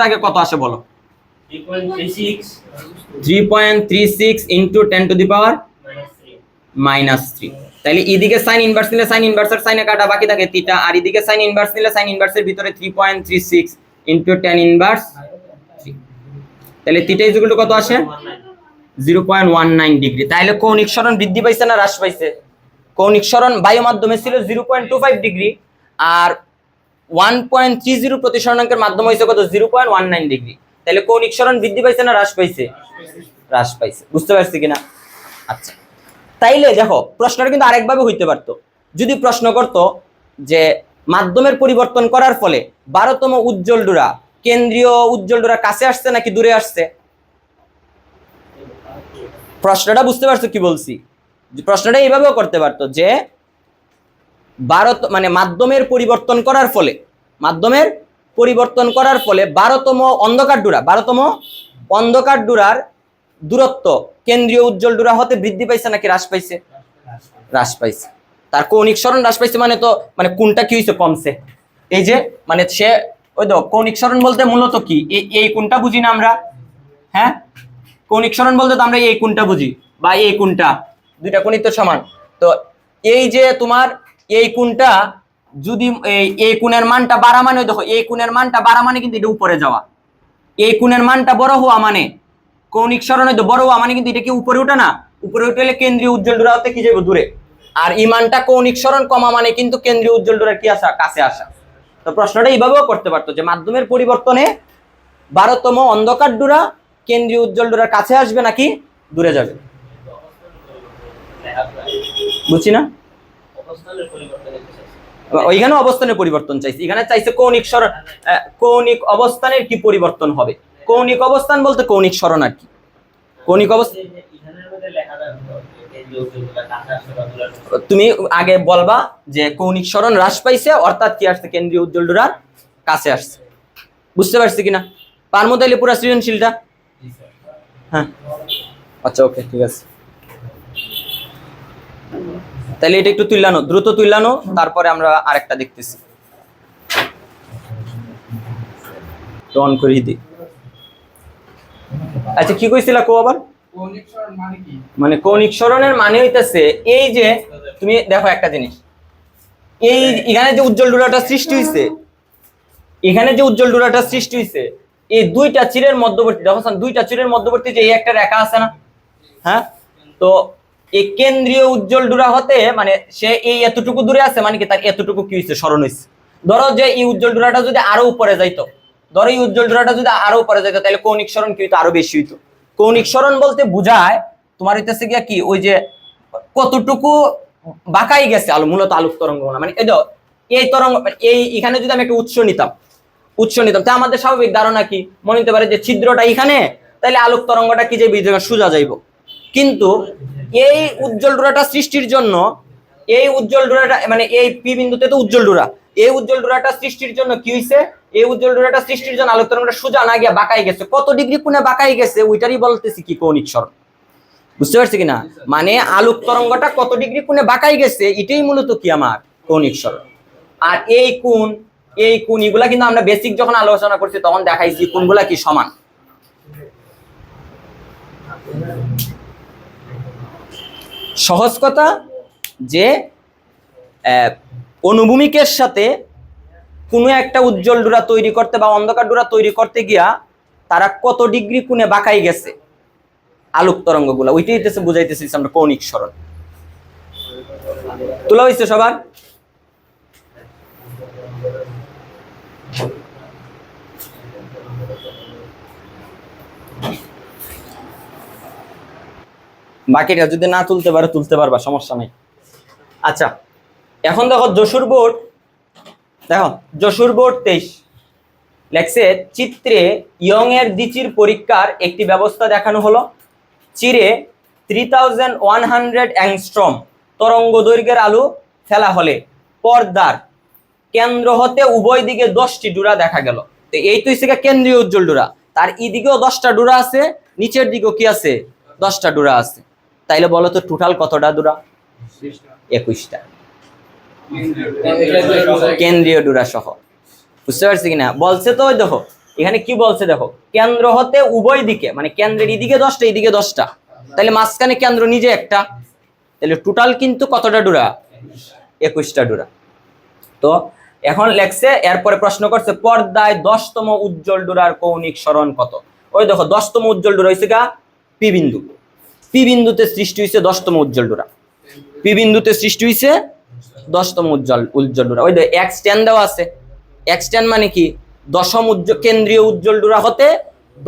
আগে কত আসে বলো? 3.36 × 10⁻³ তাহলে এদিকে সাইন ইনভার্স নিলে সাইন ইনভার্সের সাইনে কাটা বাকি থাকে θ, আর এদিকে সাইন ইনভার্স নিলে সাইন ইনভার্সের ভিতরে 3.36 × 10⁻³ তাহলে θ কত আসে? 0.19 ডিগ্রি। তাহলে কৌণিক সরণ বৃদ্ধি পাইছে না হ্রাস পাইছে? কৌণিক সরণ বায়ু মাধ্যমে ছিল 0.25 ডিগ্রি, আর 1.30 প্রতিসরণাঙ্কের মাধ্যমে হয়েছে কত? 0.19 ডিগ্রি। তাহলে কৌণিক সরণ বৃদ্ধি পাইছে না হ্রাস পাইছে? হ্রাস পাইছে। বুঝতে পারছি কিনা? আচ্ছা, তাইলে দেখো প্রশ্নটা কিন্তু আরেকভাবে হইতে পারতো। যদি প্রশ্ন করতো যে মাধ্যমের পরিবর্তন করার ফলে 12তম উজ্জ্বল ডোরা কেন্দ্রীয় উজ্জ্বল ডোরা কাছে আসছে নাকি দূরে আসছে? প্রশ্নটা বুঝতে পারছো কি বলছি? প্রশ্নটা এইভাবেও করতে পারতো যে মাধ্যমের পরিবর্তন করার ফলে 12তম অন্ধকার ডোরার দূরত্ব কেন্দ্রীয় উজ্জ্বল ডোরা হতে বৃদ্ধি পাইছে নাকি হ্রাস পাইছে? হ্রাস পাইছে। তার কৌণিক সরণ হ্রাস পাইছে মানে তো কোনটা কি হইছে? কমছে। এই যে সে ওই তো কৌণিক সরণ বলতে মূলত কি এই কোনটা বুঝি না আমরা? হ্যাঁ, কৌণিক সরণ বলতে তো আমরা এই কোনটা বুঝি, বা এই কোনটা, দুইটা কোণই তো সমান। তো এই যে তোমার এই কোণটা যদি এই কোণের মানটা বাড়া মানে, দেখো এই কোণের মানটা বাড়া মানে কিন্তু এটা উপরে যাওয়া, এই কোণের মানটা বড় হওয়া মানে কৌণিক সরণ হয়তো বড় হওয়া মানে কিন্তু এটা কি উপরে ওঠে না? উপরে উঠে গেলে কেন্দ্রীয় উজ্জ্বল ডোরা হতে কি যাবে? দূরে। আর এই মানটা কৌণিক সরণ কমা মানে কিন্তু কেন্দ্রীয় উজ্জ্বল ডোরার কি আসা? কাছে আসা। তো প্রশ্নটা এইভাবেও করতে পারতো যে মাধ্যমের পরিবর্তনে 12তম অন্ধকার ডোরা কেন্দ্রীয় উজ্জ্বল ডোরার কাছে আসবে নাকি দূরে যাবে? বুঝছি না? ওইখানে অবস্থানের পরিবর্তন চাইছে, এখানে চাইছে কৌণিক সরণ, কৌণিক অবস্থানের কি পরিবর্তন হবে। কৌণিক অবস্থান বলতে কৌণিক সরণ আর কি। কৌণিক অবস্থান তুমি আগে বলবা যে কৌণিক সরণ হ্রাস পাইছে অর্থাৎ কি আসছে? কেন্দ্রীয় উজ্জ্বল ডোরার কাছে আসছে। বুঝতে পারছি কিনা? পারমো তাইলে পুরা সৃজনশীলটা? হ্যাঁ, আচ্ছা, ওকে, ঠিক আছে। তাহলে এটা একটু তুইলানো, দ্রুত তুইলানো, তারপরে আমরা আরেকটা দেখতেছি। অন করে দিই। আচ্ছা, কি কইছিলা কো আবার? কৌণিক সরণ মানে কি? মানে কৌণিক সরণের মানে হইতাছে এই যে তুমি দেখো একটা জিনিস, এই এখানে যে উজ্জ্বল ডোরাটা সৃষ্টি হইছে, এই দুইটা চিরের মধ্যবর্তী, দেখো দুইটা চিরের মধ্যবর্তী যে এই একটা রেখা আছে না? হ্যাঁ, তো এই কেন্দ্রীয় উজ্জ্বল ডোরা হতে সে এই এতটুকু দূরে আছে মানে কি তার এতটুকু কি হইছে? সরণ হইছে। ধরো যে এই উজ্জ্বল ডোরাটা যদি আরো উপরে যাইতো, তাহলে কৌণিক সরণ কি হইতো? আরো বেশি হইতো। কৌণিক সরণ বলতে বুঝায় তোমার হইতেছে গিয়া কি, ওই যে কতটুকু বাঁকাই গেছে মূলত আলোক তরঙ্গ, এই তরঙ্গ, এখানে যদি আমি একটা উৎস নিতাম, তা আমাদের স্বাভাবিক ধারণা কি মনে হতে পারে যে ছিদ্রটা এখানে, তাহলে আলোক তরঙ্গটা কি যাবে? সোজা যাইব। কিন্তু এই উজ্জ্বল ডোরাটা সৃষ্টির জন্য, এই উজ্জ্বল ডোরাটা এই পি বিন্দুতে তো উজ্জ্বল ডোরা, এই উজ্জ্বল ডোরাটা সৃষ্টির জন্য কি হইছে? এই উজ্জ্বল ডোরাটা সৃষ্টির জন্য আলোক তরঙ্গটা সোজা না গিয়া বাঁকাই গেছে। কত ডিগ্রি কোণে বাঁকাই গেছে ওইটারই বলতেছি কি কৌণিক সরণ। বুঝতে পারছি কিনা? আলোক তরঙ্গটা কত ডিগ্রি কোণে বাঁকাই গেছে এটাই মূলত কি আমার কৌণিক সরণ। আর এই কোণ এগুলা কিন্তু আমরা বেসিক যখন আলোচনা করছি তখন দেখাইছি কোণগুলা কি সমান। সহজ কথা যে অনুভূমিকের সাথে কোনো একটা উজ্জ্বল ডোরা তৈরি করতে বা অন্ধকার ডোরা তৈরি করতে গিয়া তারা কত ডিগ্রি কোণে বাঁকাই গেছে আলোক তরঙ্গগুলা, ওইটাই বুঝাইতেছি আমরা কৌণিক সরণ। তোলা হয়েছে সবার? বাকিটা যদি না তুলতে পারো তুলতে পারবা, সমস্যা নাই। আচ্ছা, এখন দেখো যশোর বোর্ড 23 লেখছে চিত্রে ইয়ং এর দ্বিচির পরীক্ষার একটি ব্যবস্থা দেখানো হলো। চিরে 3100 অ্যাংস্ট্রম তরঙ্গ দৈর্ঘ্যের আলো ফেলা হলে পর্দার কেন্দ্র হতে উভয় দিকে 10টি ডোরা দেখা গেল। তো এই তো হচ্ছে কেন্দ্রীয় উজ্জ্বল ডোরা, তার এদিকেও 10টা ডোরা আছে, নিচের দিকেও কি আছে 10টা ডোরা আছে। তাইলে বলো তো টোটাল কতটা ডোরা? 21টা কেন্দ্রীয় ডোরা সহ। বুঝতে পারছি কিনা? বলছে তো ওই দেখো এখানে কি বলছে দেখো, কেন্দ্র হতে উভয় দিকে, মানে কেন্দ্রের এদিকে 10টা এদিকে 10টা, তাহলে মাঝখানে কেন্দ্র নিজে একটা, তাহলে টোটাল কিন্তু কতটা ডোরা? 21টা ডোরা। তো এখন লেখছে, এরপরে প্রশ্ন করছে পর্দায় 10তম উজ্জ্বল ডোরার কৌণিক সরণ কত? ওই দেখো 10তম উজ্জ্বল ডোরা হয়েছে গা পি বিন্দু, পি বিন্দুতে সৃষ্টি হয়েছে 10তম উজ্জ্বল ডোরা, পি বিন্দুতে সৃষ্টি হয়েছে 10তম উজ্জ্বল ডোরা। ওই দেখো এক্স টেন দেওয়া আছে, এক্স টেন মানে কি দশম কেন্দ্রীয় উজ্জ্বল ডোরা হতে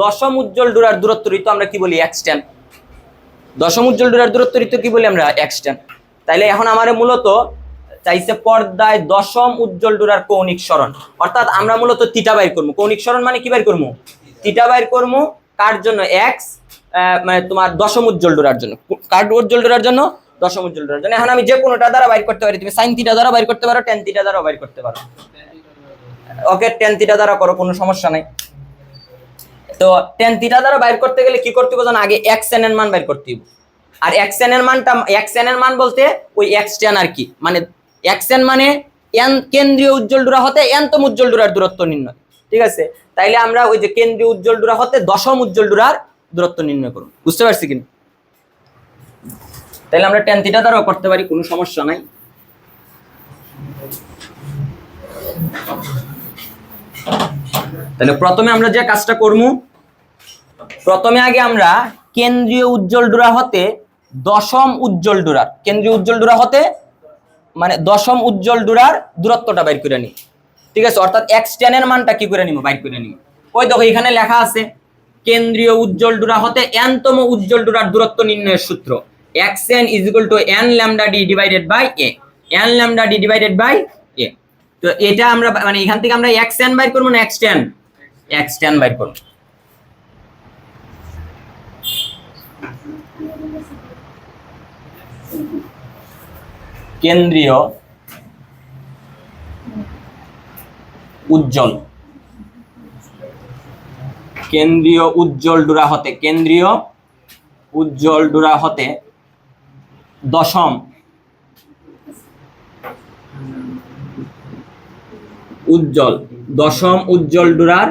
দশম উজ্জ্বল ডোরার দূরত্ব ঋতু আমরা কি বলি? X ten. দশম উজ্জ্বল ডোরার দূরত্ব ঋতু কি বলি আমরা? X ten. তাইলে এখন আমার মূলত চাইছে পর্দায় দশম উজ্জ্বল ডোরার কৌণিক সরণ, অর্থাৎ আমরা মূলত থিটা বাইর করবো। কৌণিক সরণ মানে কি বাইর করবো? থিটা বাইর করবো। কার জন্য? এক্স মানে তোমার দশম উজ্জ্বল ডোরার জন্য। কার উজ্জ্বল ডোরার জন্য? দশম উজ্জ্বল ডোরার জন্য। এখন আমি যে কোনোটা দ্বারা বাইর করতে পারি, তুমি সাইন থিটা দ্বারা বাইর করতে পারো, টেন থিটা দ্বারা বাইর করতে পারো। ওকে, টেন থিটা দ্বারা করো, কোনো সমস্যা নাই। তো টেন থিটা দ্বারা বাইর করতে গেলে কি করতে হবে জানো? আগে এক্স এন এর মান বাইর করতে হবে। আর এক্স এন এর মানটা, এক্স এন এর মান বলতে ওই এক্স টেন আর কি, মানে এক্স এন মানে এন কেন্দ্রীয় উজ্জ্বল ডোরা হতে এনতম উজ্জ্বল ডোরার দূরত্ব নির্ণয়। ঠিক আছে, তাইলে আমরা ওই যে কেন্দ্রীয় উজ্জ্বল ডোরা হতে দশম উজ্জ্বল ডোরার দূরত্ব নির্ণয় করব। বুঝতে পারছি কিনা? তাইলে আমরা টেন থিটা দ্বারাও করতে পারি, কোনো সমস্যা নাই। তাহলে প্রথমে আমরা যে কাজটা করব, প্রথমে আগে আমরা কেন্দ্রীয় উজ্জ্বল ডোরা হতে দশম উজ্জ্বল ডোরার, কেন্দ্রীয় উজ্জ্বল ডোরা হতে মানে দশম উজ্জ্বল ডোরার দূরত্বটা বাইর করে নিই। ঠিক আছে, অর্থাৎ এক্স টেন এর মানটা কি করে নিব? বাইর করে নিব। ওই দেখো এখানে লেখা আছে কেন্দ্রীয় উজ্জ্বল ডোরা হতে এনতম উজ্জ্বল ডোরার দূরত্ব নির্ণয়ের সূত্র x n is equal to n lambda d divided by A, n lambda d divided by a. তো এটা আমরা মানে এখান থেকে আমরা এক্স এন বাইর করবো না এক্স টেন? এক্স টেন বাইর করব। কেন্দ্রীয় উজ্জ্বল, কেন্দ্রীয় উজ্জ্বল ডোরা হতে, কেন্দ্রীয় উজ্জ্বল ডোরা হতে দশম উজ্জ্বল ডোরার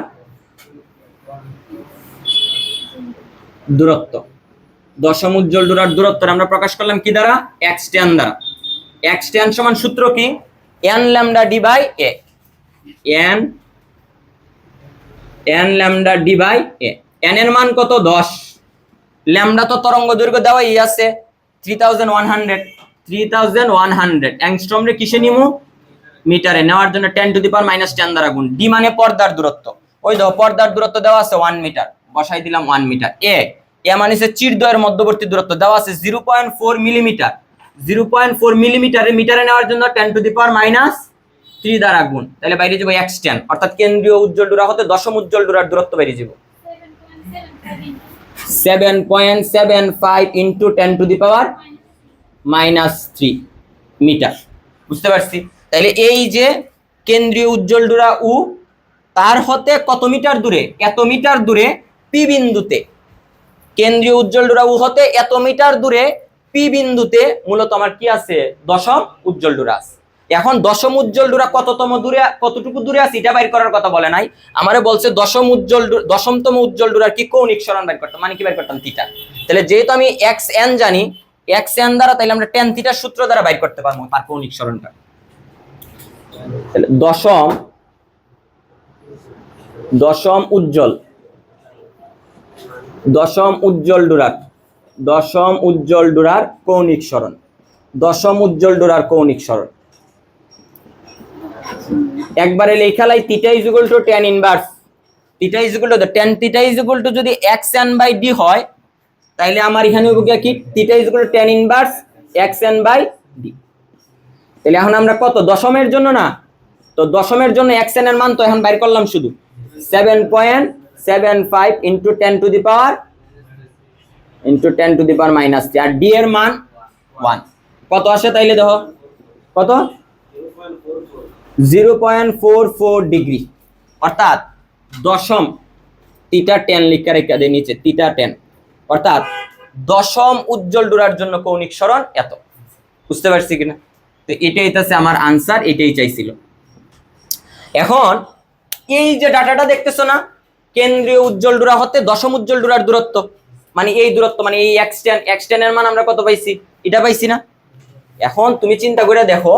দূরত্ব, দশম উজ্জ্বল ডোরার দূরত্ব আমরা প্রকাশ করলাম কি দ্বারা? এক্স টেন দ্বারা। এক্স টেন সমান সূত্র কি? N lambda D by A, n lambda D by A. N এর মান কত? 10। ল্যামডা তো তরঙ্গ দৈর্ঘ্য দেওয়াই আছে 3100 অ্যাংস্ট্রম রে কিসে নিমু? মিটারে নেওয়ার জন্য 10 টু দি পাওয়ার -10 দ্বারা গুণ। ডি মানে পর্দার দূরত্ব, ওই দেখো পর্দার দূরত্ব দেওয়া আছে 1 মিটার, বসাই দিলাম 1 মিটার। এ মানে হচ্ছে চিরদ্বয়ের মধ্যবর্তী দূরত্ব দেওয়া আছে 0.4 মিলিমিটার, 0.4 মিলিমিটারে মিটারে নেওয়ার জন্য 10 টু দি পাওয়ার -3 দ্বারা গুণ, তাহলে বাইরে যাবো এক্স টেন, অর্থাৎ কেন্দ্রীয় উজ্জ্বল ডোরা হতে দশম উজ্জ্বল ডোরার দূরত্ব বাইরে যাব 7.75 into 10 to the power -3 metre. বুঝতে পারছি? তাহলে এই যে কেন্দ্রীয় উজ্জ্বল ডোরা উ, তার হতে কত মিটার দূরে? এত মিটার দূরে পি বিন্দুতে, কেন্দ্রীয় উজ্জ্বল ডোরা উ হতে এত মিটার দূরে পি বিন্দুতে মূলত আমার কি আছে? দশম উজ্জ্বল ডোরা আছে। এখন দশম উজ্জ্বল ডোরা কততম দূরে, কতটুকু দূরে আছে এটা বাইর করার কথা বলে নাই, আমারে বলছে দশমতম উজ্জ্বল ডোরার কি কৌণিক সরণ বাইর করতাম, মানে কি বাইর করতাম? থিটা। তাহলে যেহেতু আমি এক্স এন জানি, এক্স এন দ্বারা তাহলে আমরা টেন থিটার সূত্র দ্বারা বাইর করতে পারবো তার কৌণিক সরণটা। তাহলে দশম উজ্জ্বল ডোরার কৌণিক সরণ, দশম উজ্জ্বল ডোরার কৌণিক সরণ একবারে লেখালাই theta is equal to tan inverse, theta is equal to tan theta is equal to যদি xn বাই d হয়, তাইলে আমার এখানে হবে কি theta is equal to tan inverse xn by d। তাহলে এখন আমরা কত দশমের জন্য না, তো দশমের জন্য xn এর মান তো এখন বাইর করলাম শুধু 7.75 into 10 to the power into 10⁻³ আর ডি এর মান 1 কত আসে তাইলে দেখো কত 0.44 ডিগ্রি অর্থাৎ দশম থিটা 10 লিখে রেখে দেয় নিচে থিটা 10 অর্থাৎ দশম উজ্জ্বল ডোরার জন্য কৌণিক সরণ এত। বুঝতে পারছি কিনা? তো এটাই হইতাছে আমার আনসার, এটাই চাইছিল। এখন এই যে ডাটাটা দেখতেছো না, কেন্দ্রীয় উজ্জ্বল ডোরা হতে দশম উজ্জ্বল ডোরার দূরত্ব, মানে এই দূরত্ব, মানে এই x10 এর মান আমরা কত পাইছি, এটা পাইছি না? এখন তুমি চিন্তা করে দেখো,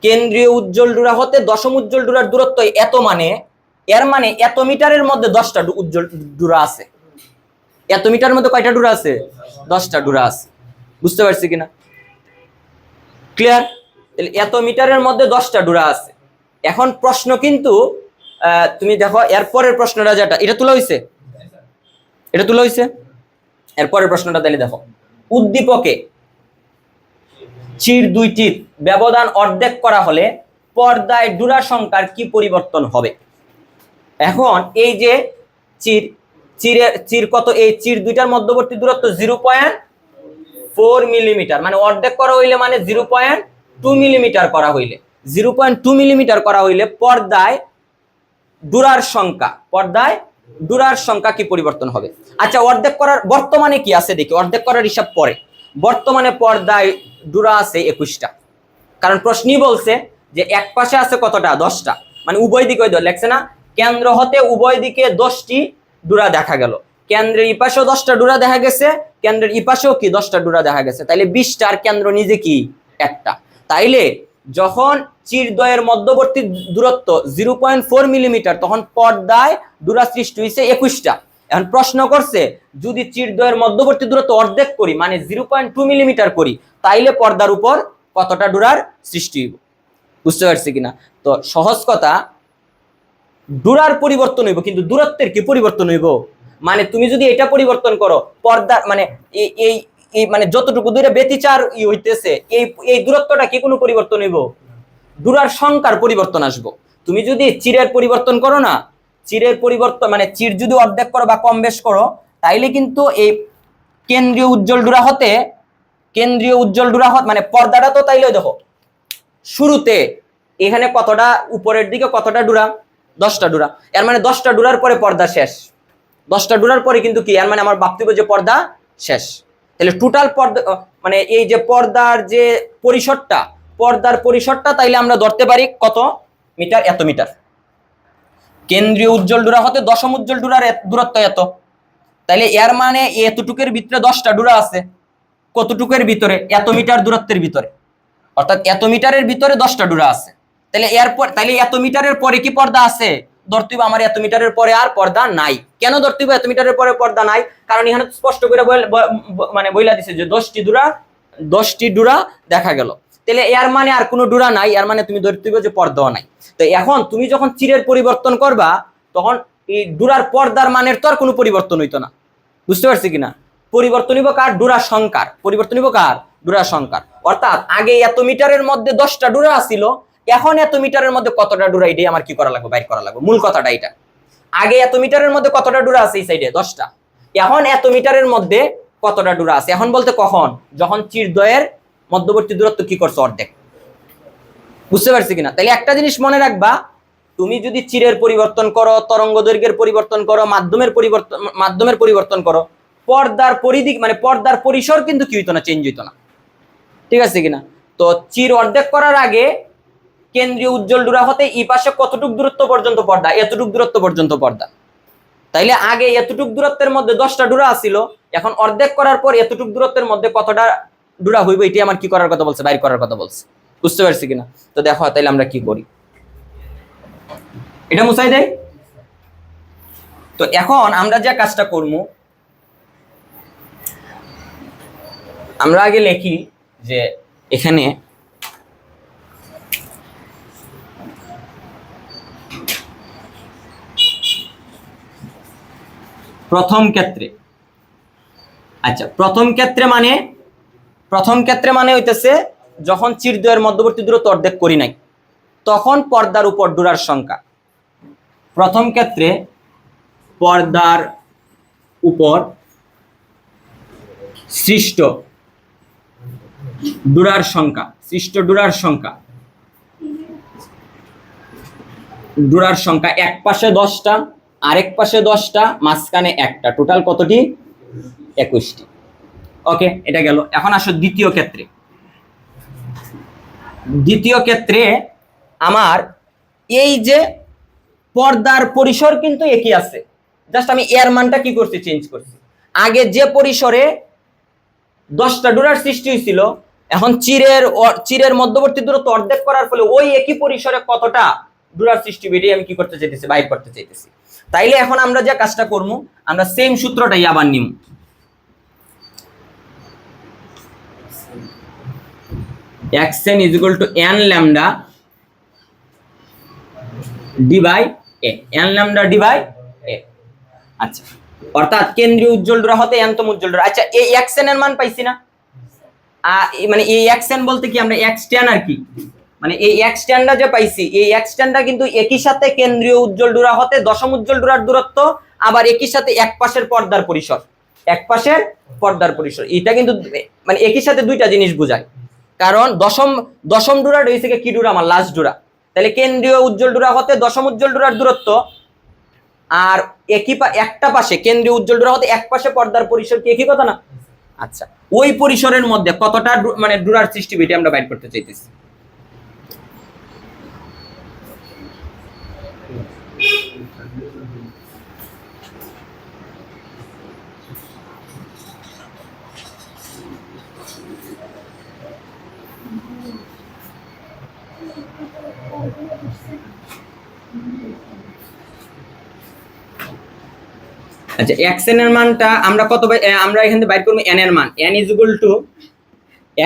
কেন্দ্রীয় উজ্জ্বল ডোরা হতে দশম উজ্জ্বল ডোরার দূরত্ব এত, মানে এর মানে এত মিটারের মধ্যে 10টা উজ্জ্বল ডোরা আছে। এত মিটারের মধ্যে কয়টা ডোরা আছে? 10টা ডোরা আছে। বুঝতে পারছি কিনা? ক্লিয়ার? তাহলে এত মিটারের মধ্যে 10টা ডোরা আছে। এখন প্রশ্ন কিন্তু তুমি দেখো এরপরের প্রশ্নটা যেটা, এটা তোলা হইছে, এটা তোলা হইছে। এরপরের প্রশ্নটা তাহলে দেখো, উদ্দীপকে চির দুইটির ব্যবধান অর্ধেক করা হলে পর্দায় ডোরা সংখ্যার কি পরিবর্তন হবে? এখন এই যে চির কত, এই চির দুইটার মধ্যবর্তী দূরত্ব 0.4 মিলিমিটার, মানে অর্ধেক করা হইলে মানে 0.2 মিলিমিটার করা হইলে 0.2 মিলিমিটার করা হইলে পর্দায় ডোরার সংখ্যা কি পরিবর্তন হবে? আচ্ছা, অর্ধেক করার বর্তমানে কি আছে দেখি, অর্ধেক করার হিসাব পরে। বর্তমানে পর্দায় ডোরা আছে 21টা, কারণ প্রশ্নই বলছে যে এক পাশে আছে কতটা, 10টা, মানে উভয় দিকে লেখছে না, কেন্দ্র হতে উভয় দিকে 10টি ডোরা দেখা গেল। কেন্দ্রের এই পাশেও 10টা ডোরা দেখা গেছে, কেন্দ্রের এই পাশেও কি 10টা ডোরা দেখা গেছে, তাইলে 20টার কেন্দ্র নিজে কি একটা। তাইলে যখন চিরদ্বয়ের মধ্যবর্তী দূরত্ব 0.4 মিলিমিটার, তখন পর্দায় ডোরা সৃষ্টি হয়েছে 21টা। এখন প্রশ্ন করছে যদি চিরদ্বয়ের মধ্যবর্তী দূরত্ব অর্ধেক করি, মানে 0.2 মিলিমিটার করি, তাইলে পর্দার উপর কতটা ডোরার সৃষ্টি হইব। বুঝতে পারছি কিনা? তো সহজ কথা, ডোরার পরিবর্তন হইব, কিন্তু দূরত্বের কি পরিবর্তন হইব? মানে তুমি যদি এটা পরিবর্তন করো, পর্দা মানে এই মানে যতটুকু দূরে ব্যতিচার হইতেছে, এই দূরত্বটা কি কোনো পরিবর্তন হইব? ডোরার সংখ্যার পরিবর্তন আসবো। তুমি যদি চিরের পরিবর্তন করো না, চিরের পরিবর্তন মানে চির যদি অর্ধেক করো বা কম বেশ করো, তাইলে কিন্তু এই কেন্দ্রীয় উজ্জ্বল ডোরা হতে মানে পর্দাটা তো তাইলে দেখো শুরুতে এখানে কতটা, উপরের দিকে কতটা ডোরা, 10টা ডোরা। এর মানে 10টা ডোরার পরে পর্দা শেষ। 10টা ডোরার পরে কিন্তু কি, এর মানে আমার ভাবতে হবে যে পর্দা শেষ। তাহলে টোটাল পর্দা মানে এই যে পর্দার পরিসরটা তাইলে আমরা ধরতে পারি কত মিটার, এত মিটার। কেন্দ্রীয় উজ্জ্বল ডোরা হতে দশম উজ্জ্বল ডোরার দূরত্ব এত, তাইলে এর মানে এতটুকের ভিতরে 10টা ডোরা আছে। কতটুকের ভিতরে? এত মিটার দূরত্বের ভিতরে, অর্থাৎ এত মিটারের ভিতরে 10টা ডোরা আছে। তাহলে তাইলে এত মিটারের পরে কি পর্দা আছে? ধরতে হবে আমার এত মিটারের পরে আর পর্দা নাই। কেন ধরতে হবে এত মিটারের পরে পর্দা নাই? কারণ এখানে স্পষ্ট করে মানে বইলা দিছে যে 10টি ডোরা দেখা গেল। তাহলে এর মানে আর কোনো ডোরা নাই, এর মানে তুমি ধরতে হবে যে পর্দাও নাই। তো এখন তুমি যখন চিরের পরিবর্তন করবা, তখন এই ডোরার পর্দার মানের তো আর কোনো পরিবর্তন হইতো না। বুঝতে পারছি কিনা? পরিবর্তন হইব কার? ডোরা সংখ্যার পরিবর্তন হইব কার? ডোরা সংখ্যার। অর্থাৎ আগে এত মিটারের মধ্যে 10টা ডোরা ছিল, এখন এত মিটারের মধ্যে কতটা ডোরা, এটাই আমার কি করা লাগবে, বাইর করা লাগবে। মূল কথাটা এটা, আগে এত মিটারের মধ্যে কতটা ডোরা আছে এই সাইডে 10টা, এখন এত মিটারের মধ্যে কতটা ডোরা আছে। এখন বলতে কখন? যখন চিরদ্বয়ের মধ্যবর্তী দূরত্ব কি করছো, অর্ধেক। বুঝতে পারছি কিনা? তাহলে একটা জিনিস মনে রাখবা, তুমি যদি চিরের পরিবর্তন করো, তরঙ্গ দৈর্ঘ্যের পরিবর্তন করো, মাধ্যমের পরিবর্তন করো, পর্দার পরিধি মানে পর্দার পরিসর কিন্তু কি হইতো না, চেঞ্জ হইতো না। ঠিক আছে কিনা? তো চির অর্ধেক করার আগে কেন্দ্রীয় উজ্জ্বল ডোরা হতে এই পাশে কতটুক দূরত্ব পর্যন্ত পর্দা, এতটুক দূরত্ব পর্যন্ত পর্দা। তাইলে আগে এতটুক দূরত্বের মধ্যে 10টা ডোরা ছিল, এখন অর্ধেক করার পর এতটুক দূরত্বের মধ্যে কতটা ডোরা হইব, এটি আমার কি করার কথা বলছে, বাইর করার কথা বলছে। বুঝতে পারছি কিনা? তো দেখো তাইলে আমরা কি করি, এটা মুছাই দেয়। তো এখন আমরা যে কাজটা করবো, আমরা আগে লিখি যে এখানে প্রথম ক্ষেত্রে, আচ্ছা প্রথম ক্ষেত্রে মানে হইতেছে যখন চিরদ্বয়ের মধ্যবর্তী দূরত্ব অর্ধেক করি নাই, তখন পর্দার উপর ডোরার সংখ্যা। প্রথম ক্ষেত্রে পর্দার উপর সৃষ্ট ডুরার সংখ্যা, সৃষ্ট ডুরার সংখ্যা, ডুরার সংখ্যা এক পাশে 10টা, আরেক পাশে 10টা, মাঝখানে একটা, টোটাল কতটি? 21টি। ওকে, এটা গেল। এখন আসো দ্বিতীয় ক্ষেত্রে। দ্বিতীয় ক্ষেত্রে আমার এই যে পর্দার পরিসর কিন্তু একই আছে, জাস্ট আমি এর মানটা কি করছি? চেঞ্জ করছি। আগে যে পরিসরে 10টা ডুরার সৃষ্টি হয়েছিল, এখন চিরের মধ্যবর্তী দূরত্ব অর্ধেক করার ফলে ওই একই পরিসরে কতটা ডুরার সৃষ্টি হবে এটাই আমি কি করতে চাইতেছি? বাইর করতে চাইতেছি। তাইলে এখন আমরা যে কাজটা করবো, আমরা সেম সূত্রটাই আবার নিব। xn = n lambda d by a, n lambda d by a। আচ্ছা, অর্থাৎ কেন্দ্রীয় উজ্জ্বল ডোরা হতে এনতম উজ্জ্বল ডোরা। আচ্ছা, এই xn এর মান পাইছি না? মানে এই xn বলতে কি আমরা x10 আর কি, মানে এই x10টা যে পাইছি, এই x10টা কিন্তু একই সাথে কেন্দ্রীয় উজ্জ্বল ডোরা হতে দশম উজ্জ্বল ডোরার দূরত্ব, আবার একই সাথে এক পাশের পর্দার পরিসর, এক পাশের পর্দার পরিসর। এটা কিন্তু মানে একই সাথে দুইটা জিনিস বোঝায়, কারণ দশম ডোরা হইছে কি ডোরা? আমার লাস্ট ডোরা। তাহলে কেন্দ্রীয় উজ্জ্বল ডোরা হতে দশম উজ্জ্বল ডোরার দূরত্ব আর একটা পাশে কেন্দ্রীয় উজ্জ্বল ডোরা হতে এক পাশে পর্দার পরিসর কি একই কথা না? আচ্ছা, ওই পরিসরের মধ্যে কতটা মানে ডোরার সৃষ্টি হবে এটা আমরা বাইর করতে চাইতেছি। আচ্ছা, xn এর মানটা আমরা কত আমরা এখান থেকে বাইর করব n এর মান। n =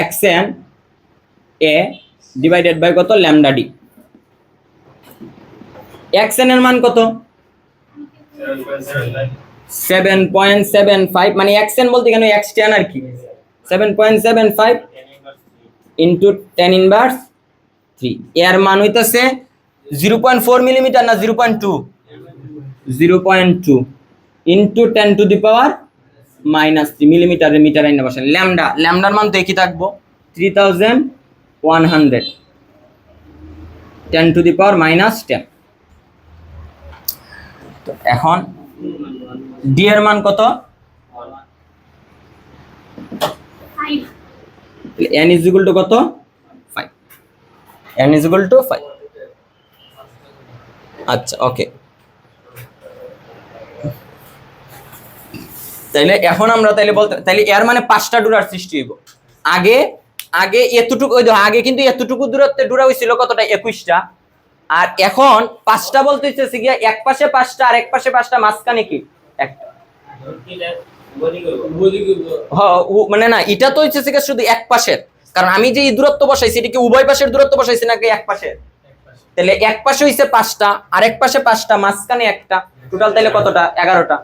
xn a divided by কত? Lambda d। xn এর মান কত? 7.75, মানে xn বলতে কেন x10 আর কি, 7.75 ইনটু 10⁻³ এর মান হইতাছে 0.4 মিলিমিটার না 0.2? 0.2 ইনটু 10⁻³ মিলিমিটারে মিটার আইনা বসেন। ল্যামডার মান তো একই থাকবো, 3100 10⁻10। তো এখন ডি এর মান কত? 5। n = কত? 5। n = 5। আচ্ছা, ওকে। তাইলে এখন আমরা তাইলে এর মানে 5টা ডোরার সৃষ্টি হইব। আগে এতটুকু, ওই আগে কিন্তু এতটুকু দূরত্বে ডোরা হইছিল কতটা? 21টা। আর এখন 5টা বলতে হইছে গিয়া এক পাশে 5টা আর এক পাশে 5টা, মাঝখানে কি একটা। মানে না, এটা তো হইছে শুধু এক পাশের, কারণ আমি যে দূরত্ব বসাইছি এটা কি উভয় পাশের দূরত্ব বসাইছি নাকি এক পাশের? তাহলে এক পাশে হইছে 5টা আর এক পাশে 5টা, মাঝখানে একটা, টোটাল তাইলে কতটা? 11টা।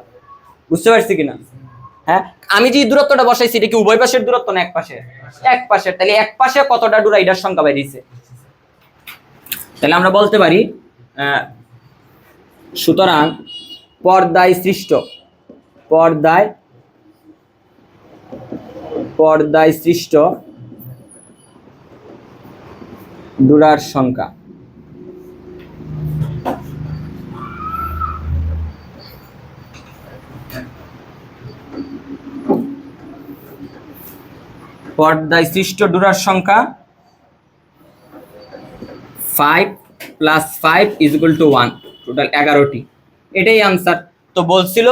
বুঝতে পারছি কিনা? হ্যাঁ, আমি যে দূরত্বটা বসাইছি এটা কি উভয় পাশের দূরত্ব না এক পাশের? এক পাশের। তাহলে এক পাশে কতটা ডোরা এটার সংখ্যা বেরিয়েছে। তাহলে আমরা বলতে পারি সুতরাং পর্দায় সৃষ্ট ডোরার সংখ্যা পর্দায় সৃষ্ট ডোরার সংখ্যা 5 + 5 = 1, টোটাল 11টি। এটাই আনসার। তো বলছিল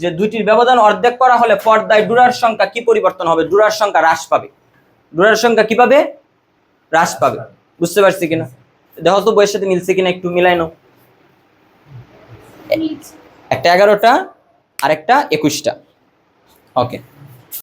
যে দুইটির ব্যবধান অর্ধেক করা হলে পর্দায় ডোরার সংখ্যা কি পরিবর্তন হবে? ডোরার সংখ্যা হ্রাস পাবে। ডোরার সংখ্যা কি পাবে? হ্রাস পাবে। বুঝতে পারছি কিনা? দেখো তো বইয়ের সাথে মিলছে কিনা, একটু মিলাই নাও। একটা 11টা আর একটা 21টা। ওকে।